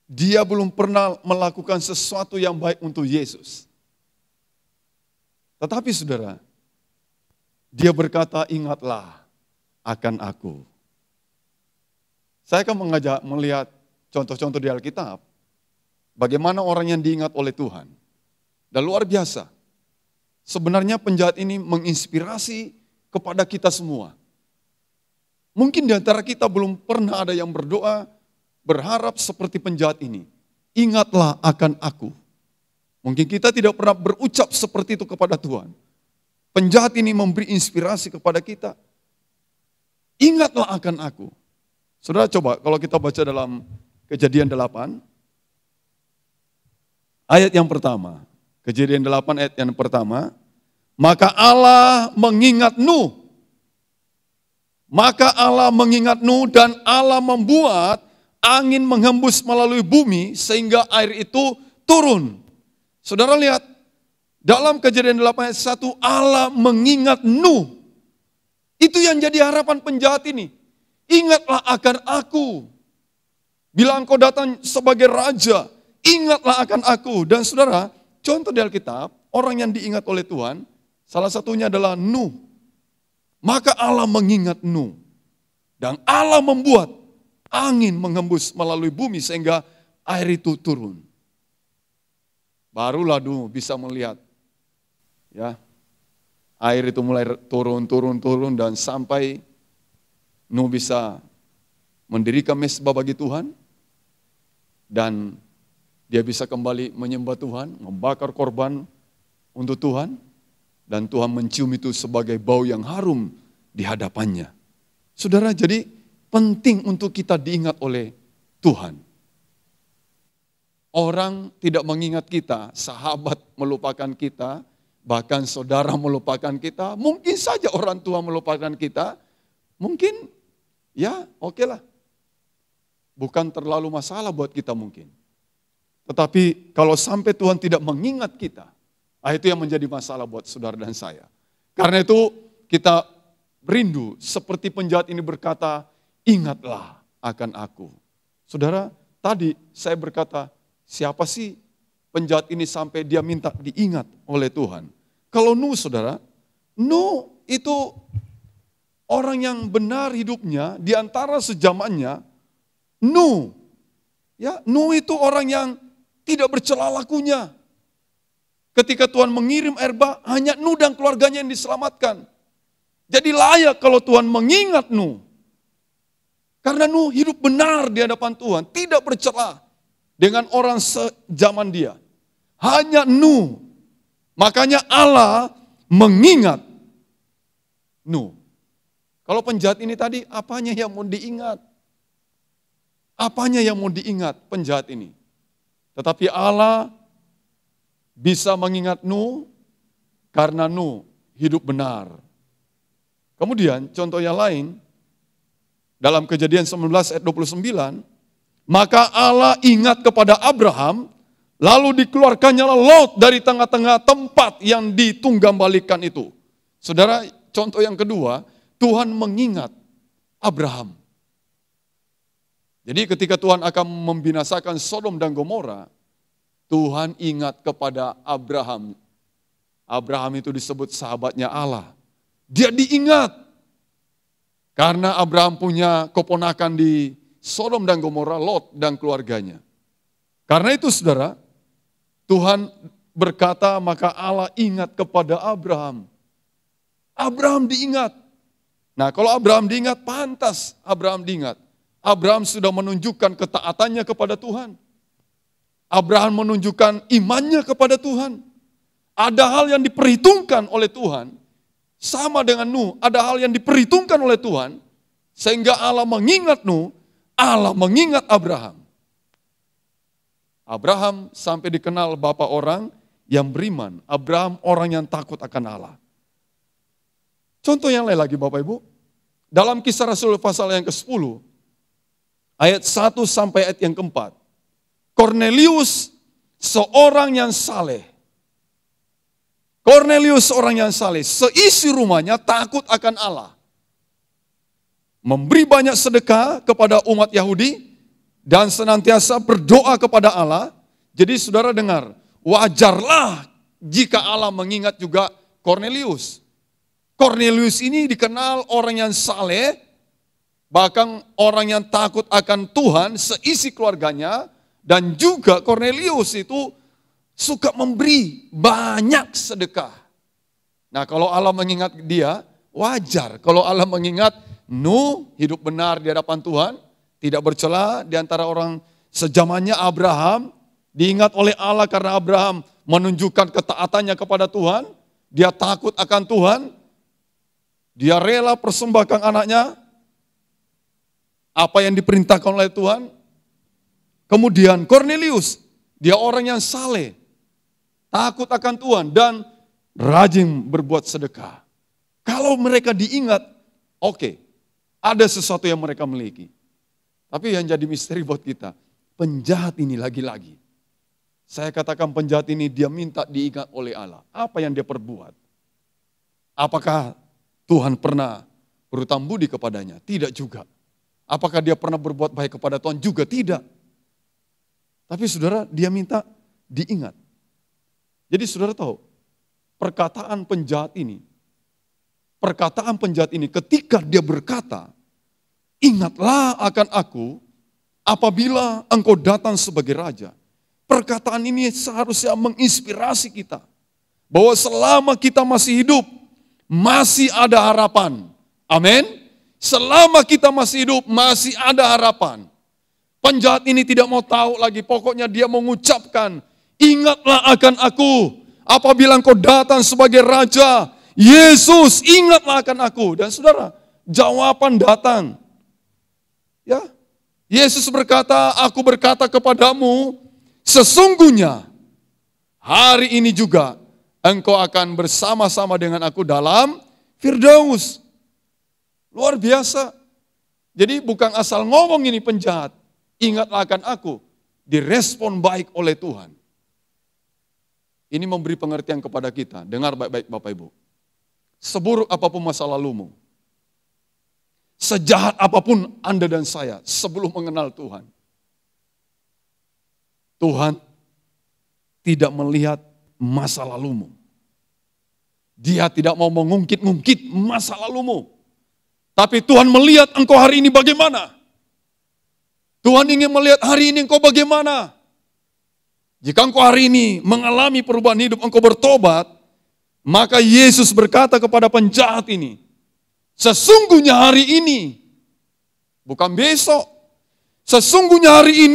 dia belum pernah melakukan sesuatu yang baik untuk Yesus. Tetapi saudara, dia berkata, ingatlah akan aku. Saya akan mengajak melihat contoh-contoh di Alkitab. Bagaimana orang yang diingat oleh Tuhan. Dan luar biasa. Sebenarnya penjahat ini menginspirasi kepada kita semua. Mungkin di antara kita belum pernah ada yang berdoa, berharap seperti penjahat ini. Ingatlah akan aku. Mungkin kita tidak pernah berucap seperti itu kepada Tuhan. Penjahat ini memberi inspirasi kepada kita. Ingatlah akan aku. Saudara coba kalau kita baca dalam Kejadian 8, ayat yang pertama. Kejadian 8 ayat yang pertama. Maka Allah mengingat Nuh. Maka Allah mengingat Nuh dan Allah membuat angin menghembus melalui bumi sehingga air itu turun. Saudara lihat, dalam Kejadian 8 ayat 1 Allah mengingat Nuh. Itu yang jadi harapan penjahat ini. Ingatlah akan aku. Bila engkau datang sebagai raja, ingatlah akan aku. Dan saudara, contoh di Alkitab, orang yang diingat oleh Tuhan, salah satunya adalah Nuh. Maka Allah mengingat Nuh. Dan Allah membuat angin menghembus melalui bumi sehingga air itu turun. Barulah Nuh bisa melihat. Ya, air itu mulai turun dan sampai Nuh bisa mendirikan mezbah bagi Tuhan. Dan dia bisa kembali menyembah Tuhan, membakar korban untuk Tuhan. Dan Tuhan mencium itu sebagai bau yang harum di hadapannya. Saudara, jadi penting untuk kita diingat oleh Tuhan. Orang tidak mengingat kita, sahabat melupakan kita, bahkan saudara melupakan kita, mungkin saja orang tua melupakan kita, mungkin ya oke lah. Bukan terlalu masalah buat kita mungkin. Tetapi kalau sampai Tuhan tidak mengingat kita, itu yang menjadi masalah buat saudara dan saya. Karena itu kita rindu seperti penjahat ini berkata, ingatlah akan aku. Saudara, tadi saya berkata, siapa sih penjahat ini sampai dia minta diingat oleh Tuhan? Kalau Nuh, saudara, Nuh itu orang yang benar hidupnya di antara sejamannya. Nuh itu orang yang tidak bercela lakunya. Ketika Tuhan mengirim air bah, hanya Nuh dan keluarganya yang diselamatkan. Jadi layak kalau Tuhan mengingat Nuh. Karena Nuh hidup benar di hadapan Tuhan, tidak bercela dengan orang sejaman dia. Hanya Nuh. Makanya Allah mengingat Nuh. Kalau penjahat ini tadi, apanya yang mau diingat? Apanya yang mau diingat penjahat ini? Tetapi Allah bisa mengingat Nuh karena Nuh hidup benar. Kemudian contoh yang lain, dalam Kejadian 19 ayat 29, maka Allah ingat kepada Abraham, lalu dikeluarkannya Lot dari tengah-tengah tempat yang ditunggambalikan itu. Saudara, contoh yang kedua, Tuhan mengingat Abraham. Jadi ketika Tuhan akan membinasakan Sodom dan Gomora, Tuhan ingat kepada Abraham. Abraham itu disebut sahabatnya Allah. Dia diingat. Karena Abraham punya keponakan di Sodom dan Gomora, Lot dan keluarganya. Karena itu saudara, Tuhan berkata maka Allah ingat kepada Abraham. Abraham diingat. Nah kalau Abraham diingat, pantas Abraham diingat. Abraham sudah menunjukkan ketaatannya kepada Tuhan. Abraham menunjukkan imannya kepada Tuhan. Ada hal yang diperhitungkan oleh Tuhan. Sama dengan Nuh, ada hal yang diperhitungkan oleh Tuhan. Sehingga Allah mengingat Nuh, Allah mengingat Abraham. Abraham sampai dikenal bapa orang yang beriman. Abraham orang yang takut akan Allah. Contoh yang lain lagi Bapak Ibu. Dalam Kisah Rasul pasal yang ke-10. Ayat 1 sampai ayat yang ke-4. Kornelius seorang yang saleh. Kornelius seorang yang saleh. Seisi rumahnya takut akan Allah. Memberi banyak sedekah kepada umat Yahudi. Dan senantiasa berdoa kepada Allah. Jadi saudara dengar. Wajarlah jika Allah mengingat juga Kornelius. Kornelius ini dikenal orang yang saleh. Bahkan orang yang takut akan Tuhan seisi keluarganya. Dan juga Kornelius itu suka memberi banyak sedekah. Nah kalau Allah mengingat dia, wajar. Kalau Allah mengingat Nuh hidup benar di hadapan Tuhan, tidak bercela di antara orang sejamannya Abraham, diingat oleh Allah karena Abraham menunjukkan ketaatannya kepada Tuhan, dia takut akan Tuhan, dia rela persembahkan anaknya, apa yang diperintahkan oleh Tuhan. Kemudian Kornelius, dia orang yang saleh, takut akan Tuhan dan rajin berbuat sedekah. Kalau mereka diingat, oke, ada sesuatu yang mereka miliki. Tapi yang jadi misteri buat kita, penjahat ini lagi-lagi. Saya katakan penjahat ini dia minta diingat oleh Allah. Apa yang dia perbuat? Apakah Tuhan pernah berhutang budi kepadanya? Tidak juga. Apakah dia pernah berbuat baik kepada Tuhan? Juga tidak. Tapi saudara, dia minta diingat. Jadi saudara tahu, perkataan penjahat ini ketika dia berkata, ingatlah akan aku apabila engkau datang sebagai raja. Perkataan ini seharusnya menginspirasi kita. Bahwa selama kita masih hidup, masih ada harapan. Amin. Selama kita masih hidup, masih ada harapan. Penjahat ini tidak mau tahu lagi, pokoknya dia mengucapkan, ingatlah akan aku apabila engkau datang sebagai raja. Yesus, ingatlah akan aku. Dan saudara, jawaban datang. Ya, Yesus berkata, aku berkata kepadamu, sesungguhnya hari ini juga engkau akan bersama-sama dengan aku dalam Firdaus. Luar biasa. Jadi bukan asal ngomong ini penjahat, ingatlah akan aku, direspon baik oleh Tuhan. Ini memberi pengertian kepada kita. Dengar baik-baik Bapak Ibu. Seburuk apapun masa lalumu, sejahat apapun Anda dan saya sebelum mengenal Tuhan, Tuhan tidak melihat masa lalumu. Dia tidak mau mengungkit-ungkit masa lalumu. Tapi Tuhan melihat engkau hari ini bagaimana. Tuhan ingin melihat hari ini engkau bagaimana. Jika engkau hari ini mengalami perubahan hidup, engkau bertobat, maka Yesus berkata kepada penjahat ini, sesungguhnya hari ini, bukan besok, sesungguhnya hari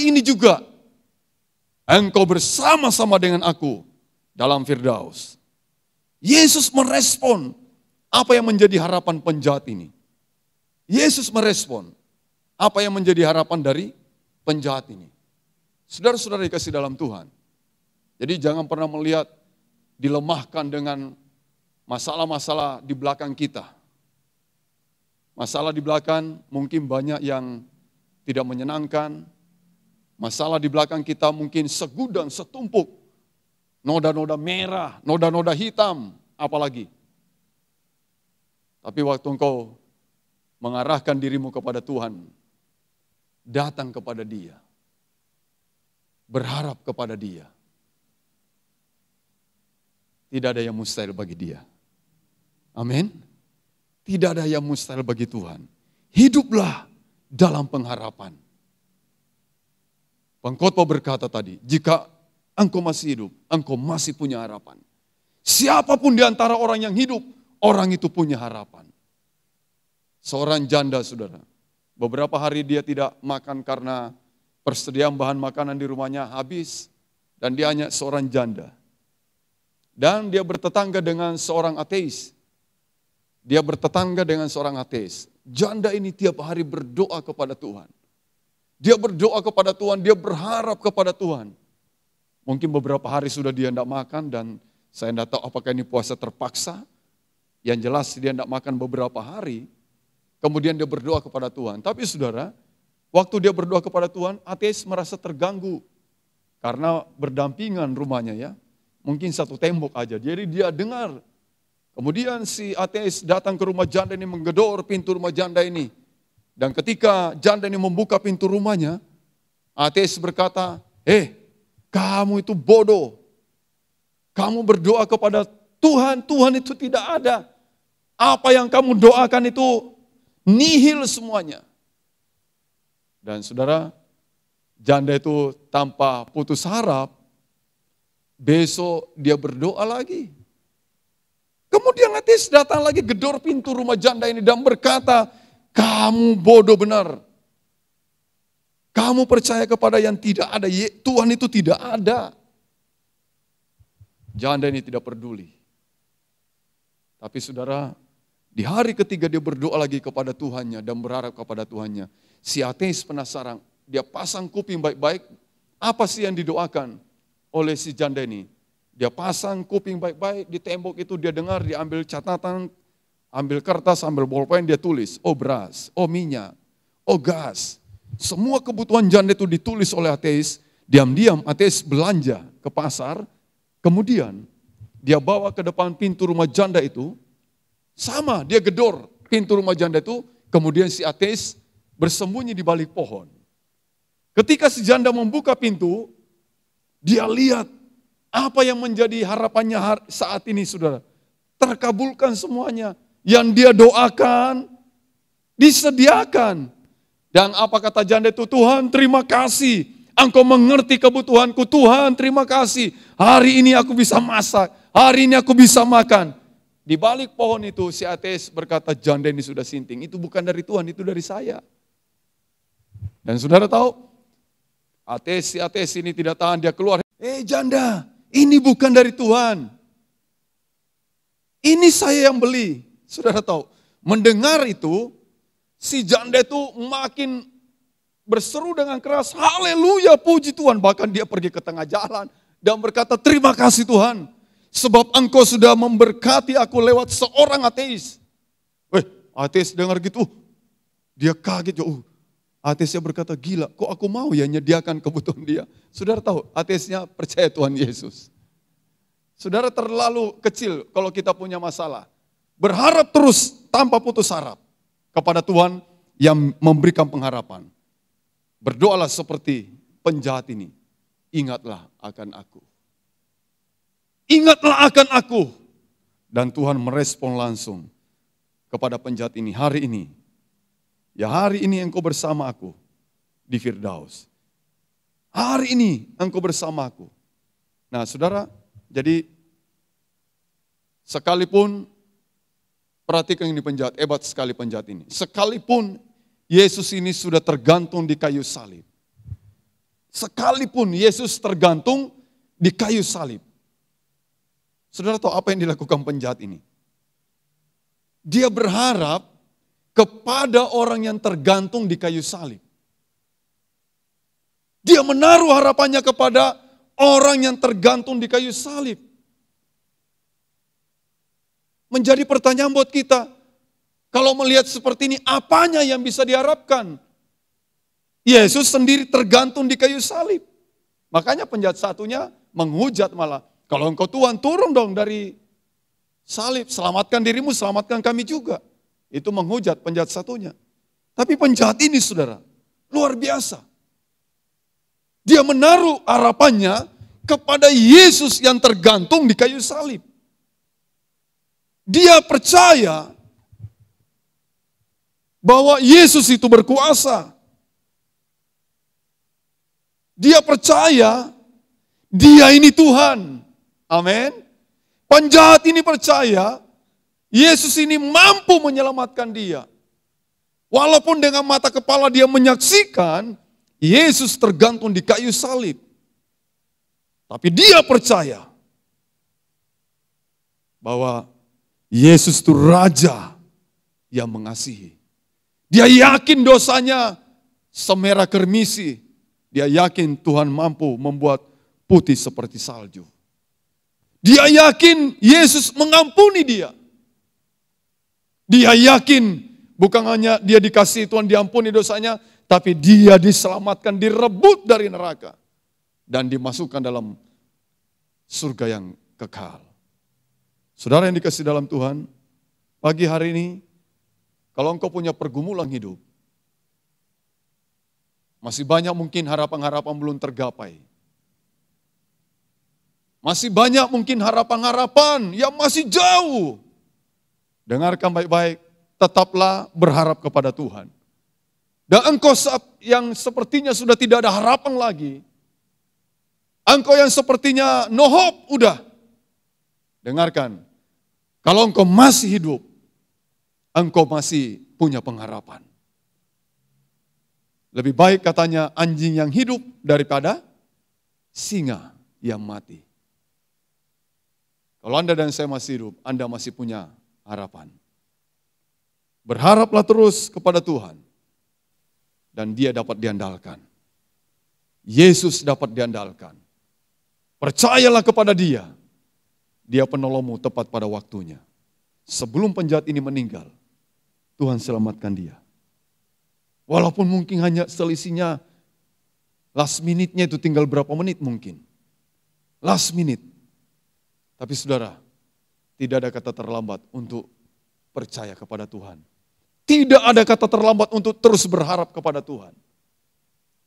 ini juga, engkau bersama-sama dengan aku dalam Firdaus. Yesus merespon apa yang menjadi harapan penjahat ini. Yesus merespon apa yang menjadi harapan dari penjahat ini. Saudara-saudara dikasih dalam Tuhan. Jadi jangan pernah melihat dilemahkan dengan masalah-masalah di belakang kita. Masalah di belakang mungkin banyak yang tidak menyenangkan. Masalah di belakang kita mungkin segudang, setumpuk. Noda-noda merah, noda-noda hitam, apalagi. Tapi waktu engkau mengarahkan dirimu kepada Tuhan, datang kepada Dia, berharap kepada Dia. Tidak ada yang mustahil bagi Dia. Amin. Tidak ada yang mustahil bagi Tuhan. Hiduplah dalam pengharapan. Pengkhotbah berkata tadi, jika engkau masih hidup, engkau masih punya harapan. Siapapun di antara orang yang hidup, orang itu punya harapan. Seorang janda, saudara, beberapa hari dia tidak makan karena persediaan bahan makanan di rumahnya habis. Dan dia hanya seorang janda. Dan dia bertetangga dengan seorang ateis. Dia bertetangga dengan seorang ateis. Janda ini tiap hari berdoa kepada Tuhan. Dia berdoa kepada Tuhan, dia berharap kepada Tuhan. Mungkin beberapa hari sudah dia tidak makan dan saya tidak tahu apakah ini puasa terpaksa. Yang jelas dia tidak makan beberapa hari. Kemudian dia berdoa kepada Tuhan. Tapi saudara, waktu dia berdoa kepada Tuhan, ateis merasa terganggu. Karena berdampingan rumahnya ya. Mungkin satu tembok aja. Jadi dia dengar. Kemudian si ateis datang ke rumah janda ini, menggedor pintu rumah janda ini. Dan ketika janda ini membuka pintu rumahnya, ateis berkata, kamu itu bodoh. Kamu berdoa kepada Tuhan, Tuhan itu tidak ada. Apa yang kamu doakan itu nihil semuanya. Dan saudara, janda itu tanpa putus harap, besok dia berdoa lagi. Kemudian ateis datang lagi, gedor pintu rumah janda ini dan berkata, kamu bodoh benar. Kamu percaya kepada yang tidak ada, Tuhan itu tidak ada. Janda ini tidak peduli. Tapi saudara, di hari ketiga dia berdoa lagi kepada Tuhannya dan berharap kepada Tuhannya. Si ateis penasaran, dia pasang kuping baik-baik, apa sih yang didoakan oleh si janda ini? Dia pasang kuping baik-baik di tembok itu, dia dengar, dia ambil catatan, ambil kertas, ambil bolpen, dia tulis, oh beras, oh minyak, oh gas. Semua kebutuhan janda itu ditulis oleh ateis. Diam-diam ateis belanja ke pasar, kemudian dia bawa ke depan pintu rumah janda itu. Sama, dia gedor pintu rumah janda itu, kemudian si ateis bersembunyi di balik pohon. Ketika si janda membuka pintu, dia lihat apa yang menjadi harapannya saat ini, saudara. Terkabulkan semuanya. Yang dia doakan, disediakan. Dan apa kata janda itu? Tuhan terima kasih, Engkau mengerti kebutuhanku. Tuhan terima kasih, hari ini aku bisa masak, hari ini aku bisa makan. Di balik pohon itu si ateis berkata, janda ini sudah sinting. Itu bukan dari Tuhan, itu dari saya. Dan saudara tahu, si ateis ini tidak tahan, dia keluar. Janda, ini bukan dari Tuhan. Ini saya yang beli. Saudara tahu, mendengar itu, si janda itu makin berseru dengan keras, haleluya, puji Tuhan. Bahkan dia pergi ke tengah jalan dan berkata, terima kasih Tuhan, sebab Engkau sudah memberkati aku lewat seorang ateis. Ateis dengar gitu, dia kaget. Ateisnya berkata, gila, kok aku mau ya menyediakan kebutuhan dia. Saudara tahu, ateisnya percaya Tuhan Yesus. Saudara terlalu kecil kalau kita punya masalah. Berharap terus tanpa putus harap kepada Tuhan yang memberikan pengharapan. Berdoalah seperti penjahat ini. Ingatlah akan aku. Ingatlah akan aku. Dan Tuhan merespon langsung kepada penjahat ini. Hari ini, ya hari ini engkau bersama aku di Firdaus. Hari ini engkau bersama aku. Nah saudara, jadi sekalipun, perhatikan ini penjahat, hebat sekali penjahat ini. Sekalipun Yesus ini sudah tergantung di kayu salib. Sekalipun Yesus tergantung di kayu salib. Saudara tahu apa yang dilakukan penjahat ini? Dia berharap kepada orang yang tergantung di kayu salib. Dia menaruh harapannya kepada orang yang tergantung di kayu salib. Menjadi pertanyaan buat kita, kalau melihat seperti ini, apanya yang bisa diharapkan? Yesus sendiri tergantung di kayu salib. Makanya penjahat satunya menghujat malah, kalau engkau Tuhan turun dong dari salib, selamatkan dirimu, selamatkan kami juga. Itu menghujat penjahat satunya. Tapi penjahat ini saudara, luar biasa. Dia menaruh harapannya kepada Yesus yang tergantung di kayu salib. Dia percaya bahwa Yesus itu berkuasa. Dia percaya dia ini Tuhan. Amin. Penjahat ini percaya Yesus ini mampu menyelamatkan dia. Walaupun dengan mata kepala dia menyaksikan Yesus tergantung di kayu salib. Tapi dia percaya bahwa Yesus itu Raja yang mengasihi. Dia yakin dosanya semerah kermisi. Dia yakin Tuhan mampu membuat putih seperti salju. Dia yakin Yesus mengampuni dia. Dia yakin bukan hanya dia dikasihi Tuhan diampuni dosanya, tapi dia diselamatkan, direbut dari neraka. Dan dimasukkan dalam surga yang kekal. Saudara yang dikasihi dalam Tuhan, pagi hari ini, kalau engkau punya pergumulan hidup, masih banyak mungkin harapan-harapan belum tergapai. Masih banyak mungkin harapan-harapan yang masih jauh. Dengarkan baik-baik, tetaplah berharap kepada Tuhan. Dan engkau yang sepertinya sudah tidak ada harapan lagi, engkau yang sepertinya no hope, udah. Dengarkan, kalau engkau masih hidup, engkau masih punya pengharapan. Lebih baik katanya anjing yang hidup daripada singa yang mati. Kalau Anda dan saya masih hidup, Anda masih punya harapan. Berharaplah terus kepada Tuhan. Dan dia dapat diandalkan. Yesus dapat diandalkan. Percayalah kepada dia. Dia penolongmu tepat pada waktunya. Sebelum penjahat ini meninggal, Tuhan selamatkan dia. Walaupun mungkin hanya selisihnya last minute-nya itu tinggal berapa menit mungkin. Last minute. Tapi saudara, tidak ada kata terlambat untuk percaya kepada Tuhan. Tidak ada kata terlambat untuk terus berharap kepada Tuhan.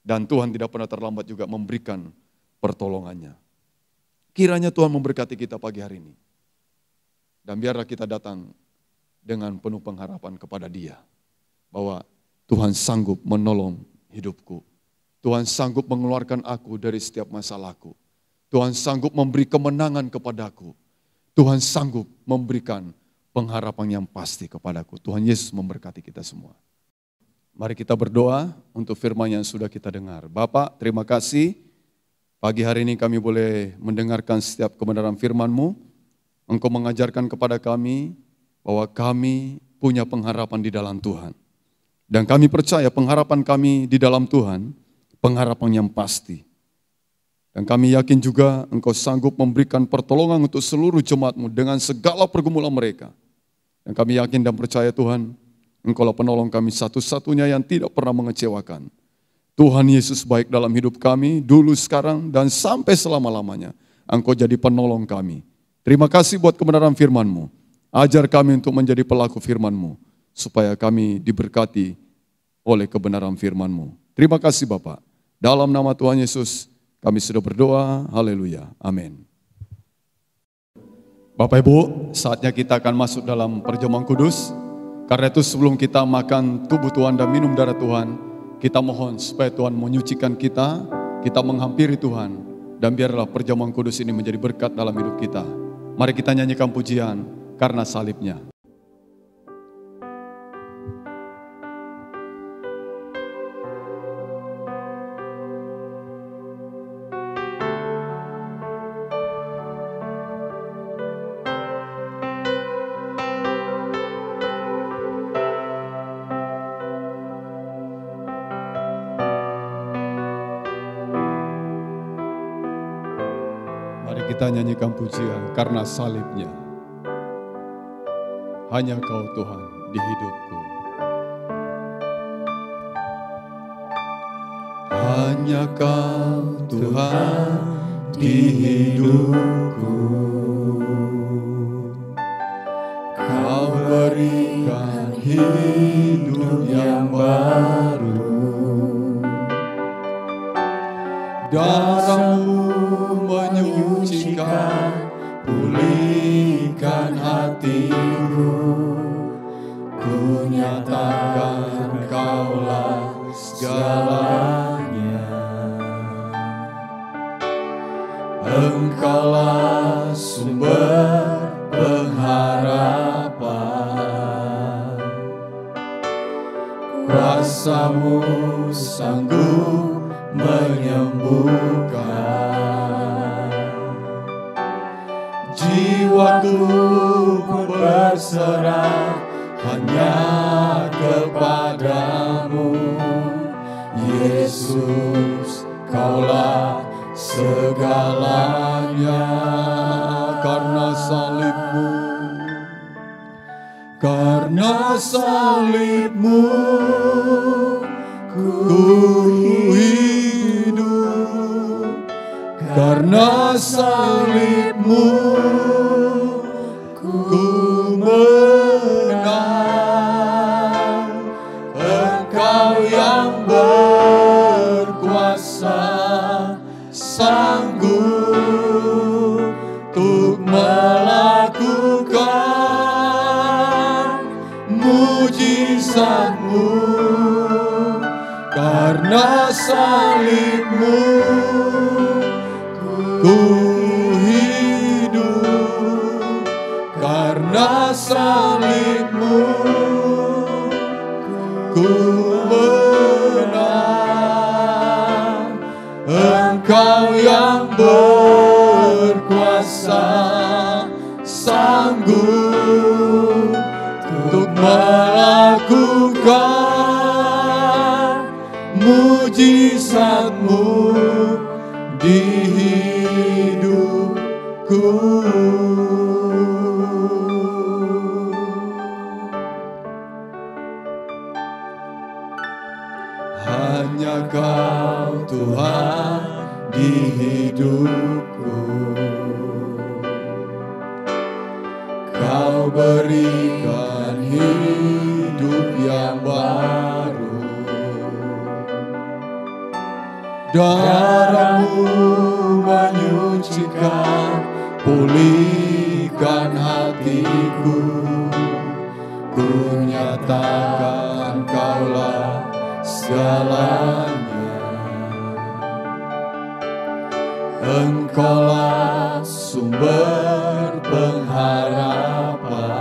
Dan Tuhan tidak pernah terlambat juga memberikan pertolongannya. Kiranya Tuhan memberkati kita pagi hari ini. Dan biarlah kita datang dengan penuh pengharapan kepada Dia. Bahwa Tuhan sanggup menolong hidupku. Tuhan sanggup mengeluarkan aku dari setiap masalahku. Tuhan sanggup memberi kemenangan kepadaku. Tuhan sanggup memberikan pengharapan yang pasti kepadaku. Tuhan Yesus memberkati kita semua. Mari kita berdoa untuk firman yang sudah kita dengar. Bapak, terima kasih. Pagi hari ini kami boleh mendengarkan setiap kebenaran firman-Mu. Engkau mengajarkan kepada kami bahwa kami punya pengharapan di dalam Tuhan. Dan kami percaya pengharapan kami di dalam Tuhan, pengharapan yang pasti. Dan kami yakin juga Engkau sanggup memberikan pertolongan untuk seluruh jemaat-Mu dengan segala pergumulan mereka. Dan kami yakin dan percaya Tuhan, Engkaulah penolong kami satu-satunya yang tidak pernah mengecewakan. Tuhan Yesus baik dalam hidup kami, dulu, sekarang, dan sampai selama-lamanya. Engkau jadi penolong kami. Terima kasih buat kebenaran firman-Mu. Ajar kami untuk menjadi pelaku firman-Mu, supaya kami diberkati oleh kebenaran firman-Mu. Terima kasih Bapak. Dalam nama Tuhan Yesus, kami sudah berdoa, haleluya, amin. Bapak Ibu, saatnya kita akan masuk dalam perjamuan kudus. Karena itu sebelum kita makan tubuh Tuhan dan minum darah Tuhan, kita mohon supaya Tuhan menyucikan kita menghampiri Tuhan, dan biarlah perjamuan kudus ini menjadi berkat dalam hidup kita. Mari kita nyanyikan pujian karena salibnya. Kita nyanyikan pujian karena salibnya. Hanya Kau Tuhan di hidupku. Hanya Kau Tuhan di hidupku. Kau berikan hidup yang baru. Darah-Mu menyucikan, pulihkan hatiku. Ku nyatakan Kaulah segalanya. Engkaulah sumber pengharapan. Kuasa-Mu sanggup menyembuhkan. Jiwaku berserah hanya kepadamu. Yesus, Kaulah segalanya. Karena salib-Mu, karena salib-Mu ku hidup. Karena salib-Mu ku menang. Engkau yang berkuasa, sanggup untuk melakukan mujizat-Mu. Karena salib-Mu ku hidup. Karena salib-Mu ku menang. Engkau yang berkuasa, sanggup untuk melakukan mujizat-Mu di hidupku. Hanya Kau Tuhan di hidupku. Kau berikan hidup yang baru. Darah-Mu menyucikan, pulihkan hatiku. Ku nyatakan Kaulah segalanya. Engkaulah sumber pengharapan.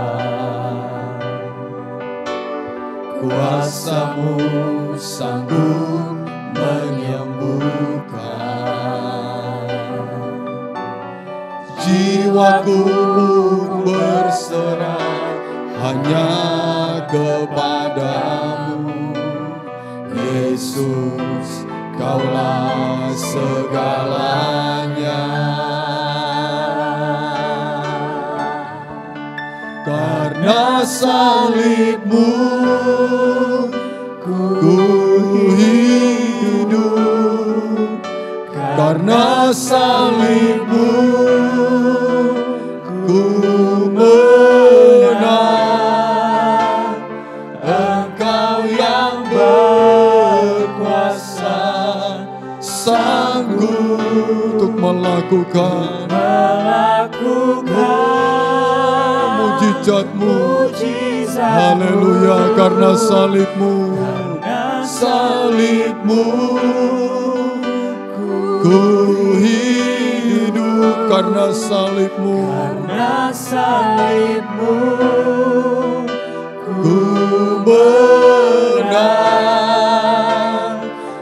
Kuasa-Mu sanggup menyembuhkan. Jiwaku berserah hanya kepadamu. Yesus, Kaulah segalanya. Karena salib-Mu ku hidup. Karena salib-Mu ku menang. Engkau yang berkuasa, sanggup untuk melakukan mujizat-Mu. Haleluya. Karena salib-Mu, salib-Mu ku hidup. Karena salib-Mu, Karena salib-Mu ku menang.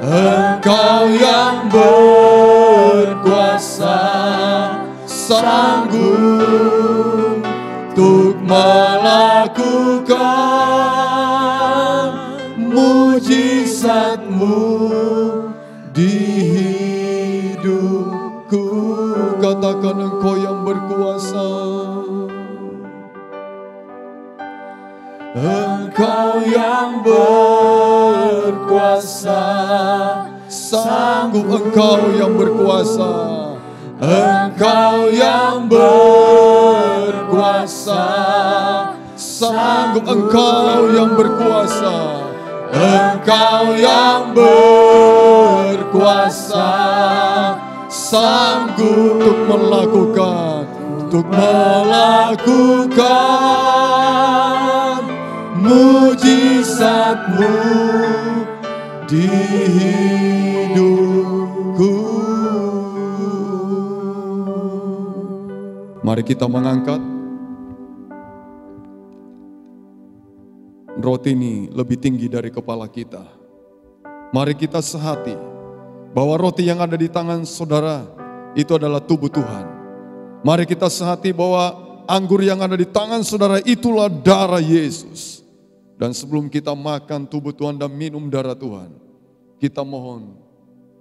Engkau yang berkuasa, sanggup untuk melakukan mujizat-Mu di hidupku. Katakan Engkau yang berkuasa. Engkau yang berkuasa, sanggup. Engkau yang berkuasa. Engkau yang berkuasa, sanggup, Engkau yang berkuasa, Engkau yang berkuasa, sanggup untuk melakukan mujizat-Mu di hidupku. Mari kita mengangkat roti ini lebih tinggi dari kepala kita. Mari kita sehati bahwa roti yang ada di tangan saudara itu adalah tubuh Tuhan. Mari kita sehati bahwa anggur yang ada di tangan saudara itulah darah Yesus. Dan sebelum kita makan tubuh Tuhan dan minum darah Tuhan, kita mohon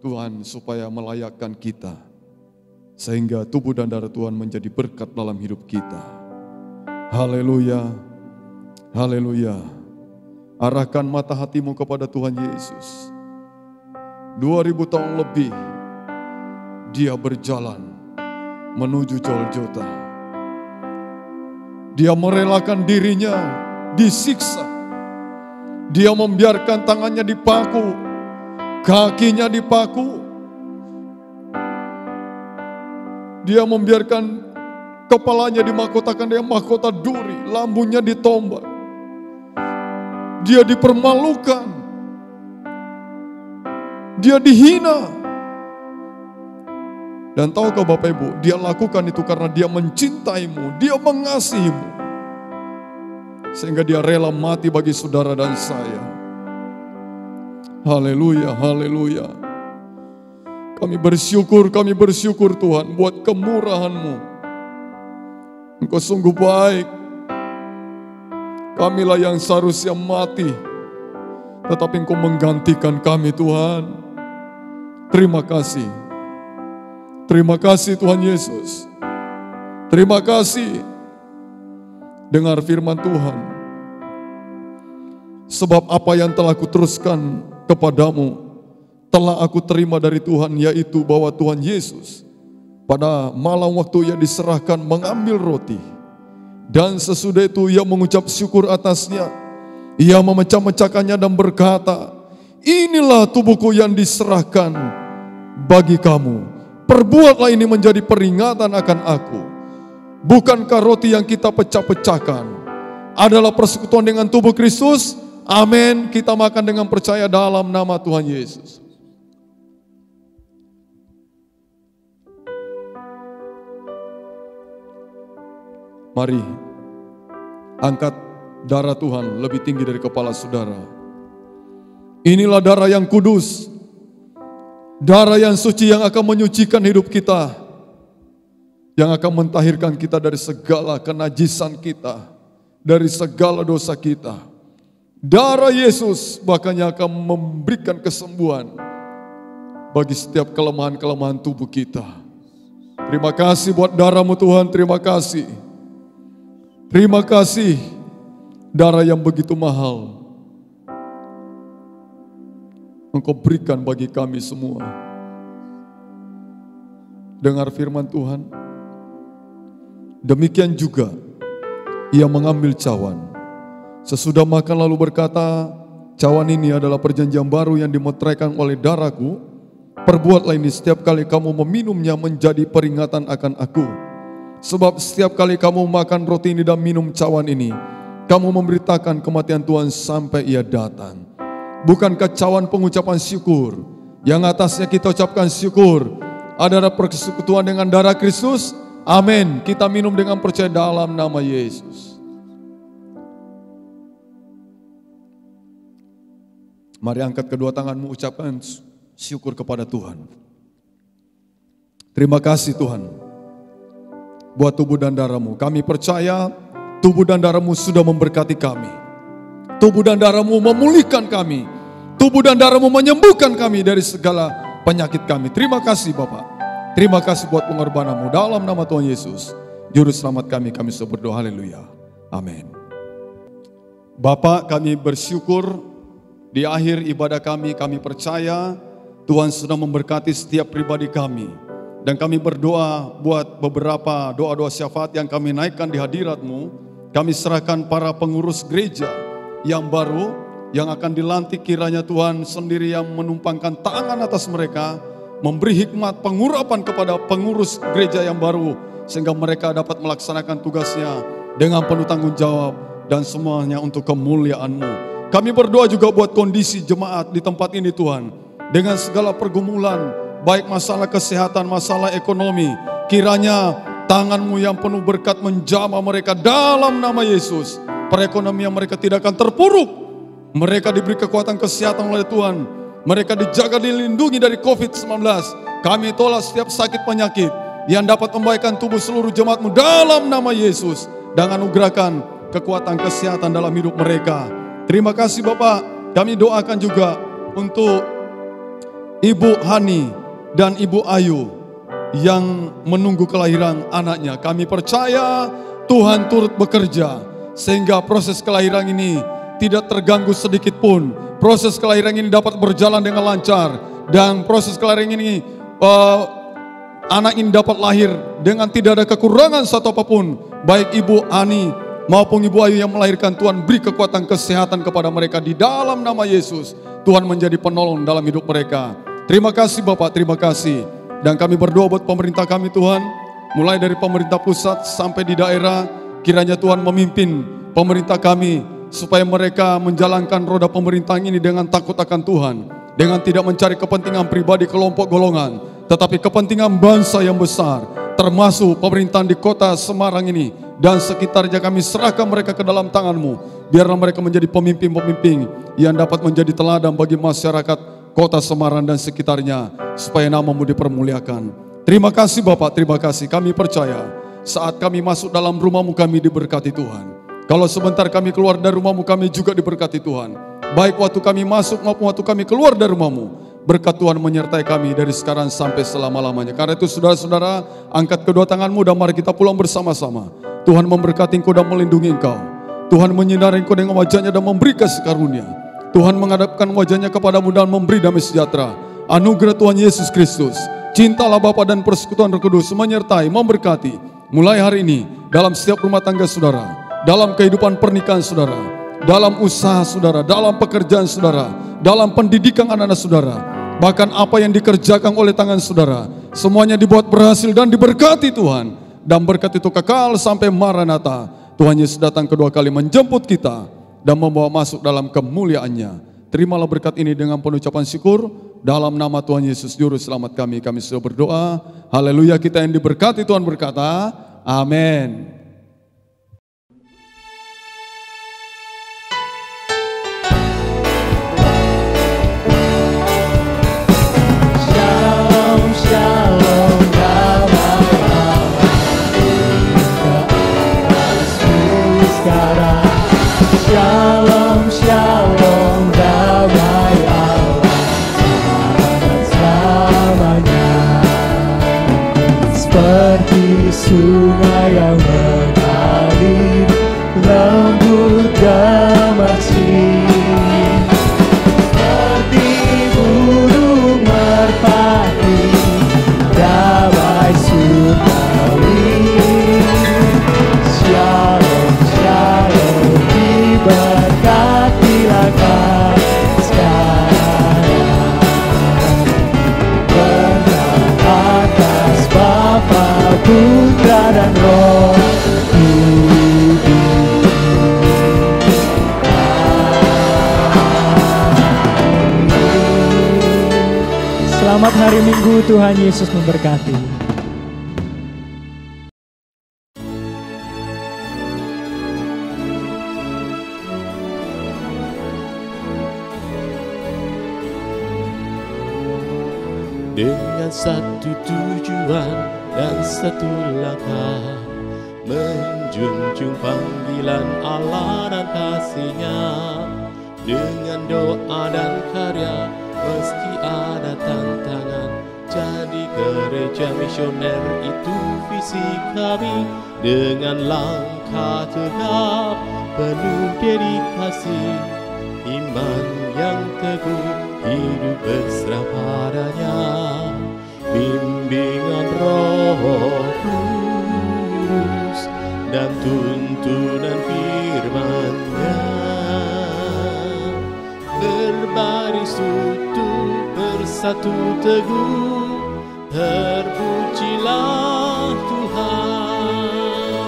Tuhan supaya melayakkan kita, sehingga tubuh dan darah Tuhan menjadi berkat dalam hidup kita. Haleluya, haleluya. Arahkan mata hatimu kepada Tuhan Yesus. 2000 tahun lebih Dia berjalan menuju Golgota. Dia merelakan dirinya disiksa. Dia membiarkan tangannya dipaku, kakinya dipaku. Dia membiarkan kepalanya dimahkotakan dengan mahkota duri, lambungnya ditombak. Dia dipermalukan. Dia dihina. Dan tahukah Bapak Ibu, Dia lakukan itu karena Dia mencintaimu, Dia mengasihimu. Sehingga Dia rela mati bagi saudara dan saya. Haleluya, haleluya. Kami bersyukur Tuhan buat kemurahan-Mu. Engkau sungguh baik. Kamilah yang seharusnya mati, tetapi Engkau menggantikan kami Tuhan. Terima kasih. Terima kasih Tuhan Yesus. Terima kasih. Dengar firman Tuhan. Sebab apa yang telah kuteruskan kepadamu telah aku terima dari Tuhan, yaitu bahwa Tuhan Yesus pada malam waktu Ia diserahkan mengambil roti, dan sesudah itu Ia mengucap syukur atasnya. Ia memecah-mecahkannya dan berkata, inilah tubuhku yang diserahkan bagi kamu. Perbuatlah ini menjadi peringatan akan aku. Bukankah roti yang kita pecah-pecahkan adalah persekutuan dengan tubuh Kristus? Amin. Kita makan dengan percaya dalam nama Tuhan Yesus. Mari angkat darah Tuhan lebih tinggi dari kepala saudara. Inilah darah yang kudus, darah yang suci yang akan menyucikan hidup kita, yang akan mentahirkan kita dari segala kenajisan kita, dari segala dosa kita. Darah Yesus bahkan yang akan memberikan kesembuhan bagi setiap kelemahan-kelemahan tubuh kita. Terima kasih buat darah-Mu Tuhan, terima kasih. Terima kasih, darah yang begitu mahal Engkau berikan bagi kami semua. Dengar firman Tuhan. Demikian juga Ia mengambil cawan. Sesudah makan lalu berkata, cawan ini adalah perjanjian baru yang dimeteraikan oleh darahku. Perbuatlah ini setiap kali kamu meminumnya menjadi peringatan akan aku. Sebab setiap kali kamu makan roti ini dan minum cawan ini, kamu memberitakan kematian Tuhan sampai Ia datang. Bukankah cawan pengucapan syukur, yang atasnya kita ucapkan syukur, adalah persekutuan dengan darah Kristus? Amin. Kita minum dengan percaya dalam nama Yesus. Mari angkat kedua tanganmu, ucapkan syukur kepada Tuhan. Terima kasih Tuhan buat tubuh dan darah-Mu. Kami percaya tubuh dan darah-Mu sudah memberkati kami. Tubuh dan darah-Mu memulihkan kami. Tubuh dan darah-Mu menyembuhkan kami dari segala penyakit kami. Terima kasih Bapak. Terima kasih buat pengorbanan-Mu. Dalam nama Tuhan Yesus, Juru Selamat kami sudah berdoa. Haleluya. Amin. Bapak, kami bersyukur di akhir ibadah kami percaya Tuhan sudah memberkati setiap pribadi kami. Dan kami berdoa buat beberapa doa-doa syafaat yang kami naikkan di hadirat-Mu. Kami serahkan para pengurus gereja yang baru, yang akan dilantik, kiranya Tuhan sendiri yang menumpangkan tangan atas mereka, memberi hikmat pengurapan kepada pengurus gereja yang baru, sehingga mereka dapat melaksanakan tugasnya dengan penuh tanggung jawab dan semuanya untuk kemuliaan-Mu. Kami berdoa juga buat kondisi jemaat di tempat ini Tuhan, dengan segala pergumulan, baik masalah kesehatan, masalah ekonomi, kiranya tangan-Mu yang penuh berkat menjamah mereka dalam nama Yesus. Perekonomian mereka tidak akan terpuruk. Mereka diberi kekuatan kesehatan oleh Tuhan. Mereka dijaga, dilindungi dari COVID-19. Kami tolak setiap sakit penyakit yang dapat membahayakan tubuh seluruh jemaat-Mu dalam nama Yesus. Dan anugerahkan kekuatan kesehatan dalam hidup mereka. Terima kasih Bapak. Kami doakan juga untuk Ibu Hani dan Ibu Ayu yang menunggu kelahiran anaknya. Kami percaya Tuhan turut bekerja sehingga proses kelahiran ini tidak terganggu sedikit pun. Proses kelahiran ini dapat berjalan dengan lancar. Dan proses kelahiran ini, anak ini dapat lahir dengan tidak ada kekurangan satu apapun. Baik Ibu Ani maupun Ibu Ayu yang melahirkan, Tuhan beri kekuatan kesehatan kepada mereka di dalam nama Yesus. Tuhan menjadi penolong dalam hidup mereka. Terima kasih Bapak, terima kasih. Dan kami berdoa buat pemerintah kami Tuhan, mulai dari pemerintah pusat sampai di daerah, kiranya Tuhan memimpin pemerintah kami, supaya mereka menjalankan roda pemerintahan ini dengan takut akan Tuhan, dengan tidak mencari kepentingan pribadi kelompok golongan, tetapi kepentingan bangsa yang besar, termasuk pemerintahan di kota Semarang ini dan sekitarnya. Kami serahkan mereka ke dalam tangan-Mu, biarlah mereka menjadi pemimpin-pemimpin yang dapat menjadi teladan bagi masyarakat kota Semarang dan sekitarnya, supaya nama-Mu dipermuliakan. Terima kasih Bapak, terima kasih. Kami percaya saat kami masuk dalam rumah-Mu, kami diberkati Tuhan. Kalau sebentar kami keluar dari rumah-Mu, kami juga diberkati Tuhan. Baik waktu kami masuk maupun waktu kami keluar dari rumah-Mu, berkat Tuhan menyertai kami dari sekarang sampai selama-lamanya. Karena itu saudara-saudara, angkat kedua tangan-Mu dan mari kita pulang bersama-sama. Tuhan memberkati engkau dan melindungi engkau. Tuhan menyinari engkau dengan wajahnya dan memberi kasih karunia. Tuhan menghadapkan wajahnya kepadamu dan memberi damai sejahtera. Anugerah Tuhan Yesus Kristus, cintalah Bapa dan persekutuan Roh Kudus menyertai, memberkati mulai hari ini dalam setiap rumah tangga saudara, dalam kehidupan pernikahan saudara, dalam usaha saudara, dalam pekerjaan saudara, dalam pendidikan anak-anak saudara, bahkan apa yang dikerjakan oleh tangan saudara, semuanya dibuat berhasil dan diberkati Tuhan. Dan berkat itu kekal sampai Maranatha. Tuhan Yesus datang kedua kali menjemput kita dan membawa masuk dalam kemuliaan-Nya. Terimalah berkat ini dengan penuh ucapan syukur. Dalam nama Tuhan Yesus Juru Selamat kami sudah berdoa. Haleluya, kita yang diberkati Tuhan berkata, amin. Shalom, shalom, damai Allah selamanya. Seperti sungai yang mengalir, lembut dan bersih. Seperti burung merpati, damai surgawi. Shalom, shalom, diberkatilah kau sekarang. Berkat atas Bapa, Putra dan Roh Kudus. Selamat hari Minggu, Tuhan Yesus memberkati. Dengan satu tujuan dan satu langkah, menjunjung panggilan Allah dan kasih-Nya. Dengan doa dan karya meski ada tantangan, jadi gereja misioner itu visi kami. Dengan langkah tegap penuh dedikasi, iman yang teguh, hidup berserah padanya. Bimbingan Roh Kudus dan tuntunan bersatu teguh, terpujilah Tuhan.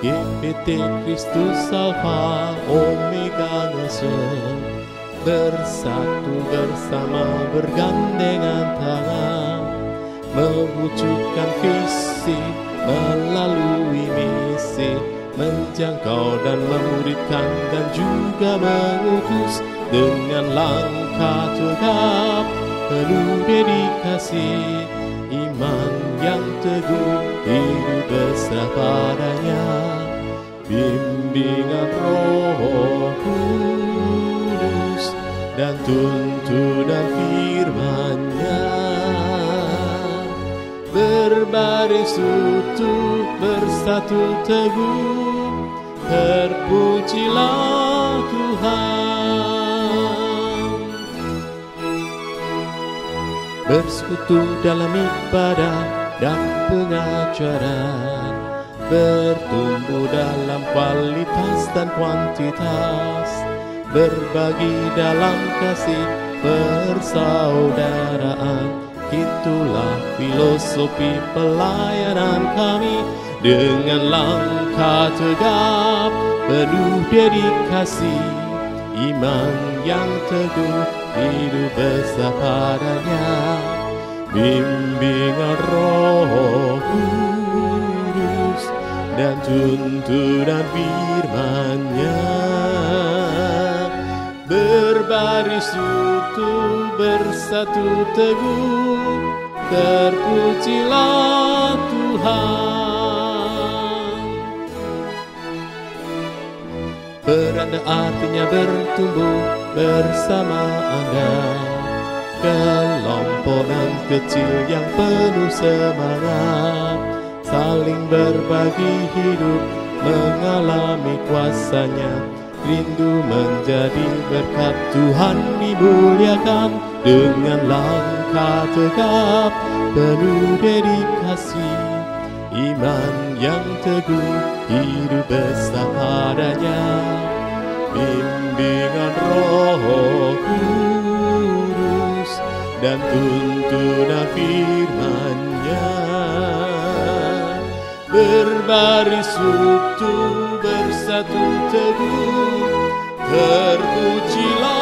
GPT Kristus Alfa Omega ngesel, bersatu bersama bergandengan tangan, mewujudkan visi melalui misi, menjangkau dan memuridkan dan juga mengutus dengan langkah tegap penuh dedikasi, iman yang teguh hidup besar padanya, bimbingan Roh Kudus dan tuntunan firman-Nya, berbaris utuh bersatu teguh, terpujilah Tuhan. Bersekutu dalam ibadah dan pengajaran, bertumbuh dalam kualitas dan kuantitas, berbagi dalam kasih persaudaraan. Itulah filosofi pelayanan kami, dengan langkah tegap penuh dedikasi, iman yang teguh hidup besar padanya, bimbingan Roh Kudus dan tuntunan firman-Nya, berbaris utuh bersatu teguh, terpujilah Tuhan. Beranda artinya bertumbuh bersama Anda, kelompokan kecil yang penuh semangat, saling berbagi hidup, mengalami kuasa-Nya, rindu menjadi berkat Tuhan dimuliakan, dengan langkah tegap penuh dedikasi, iman yang teguh hidup besar padanya, bimbingan Roh Kudus dan tuntunan firman-Nya, berbaris utuh bersatu teguh, terpujilah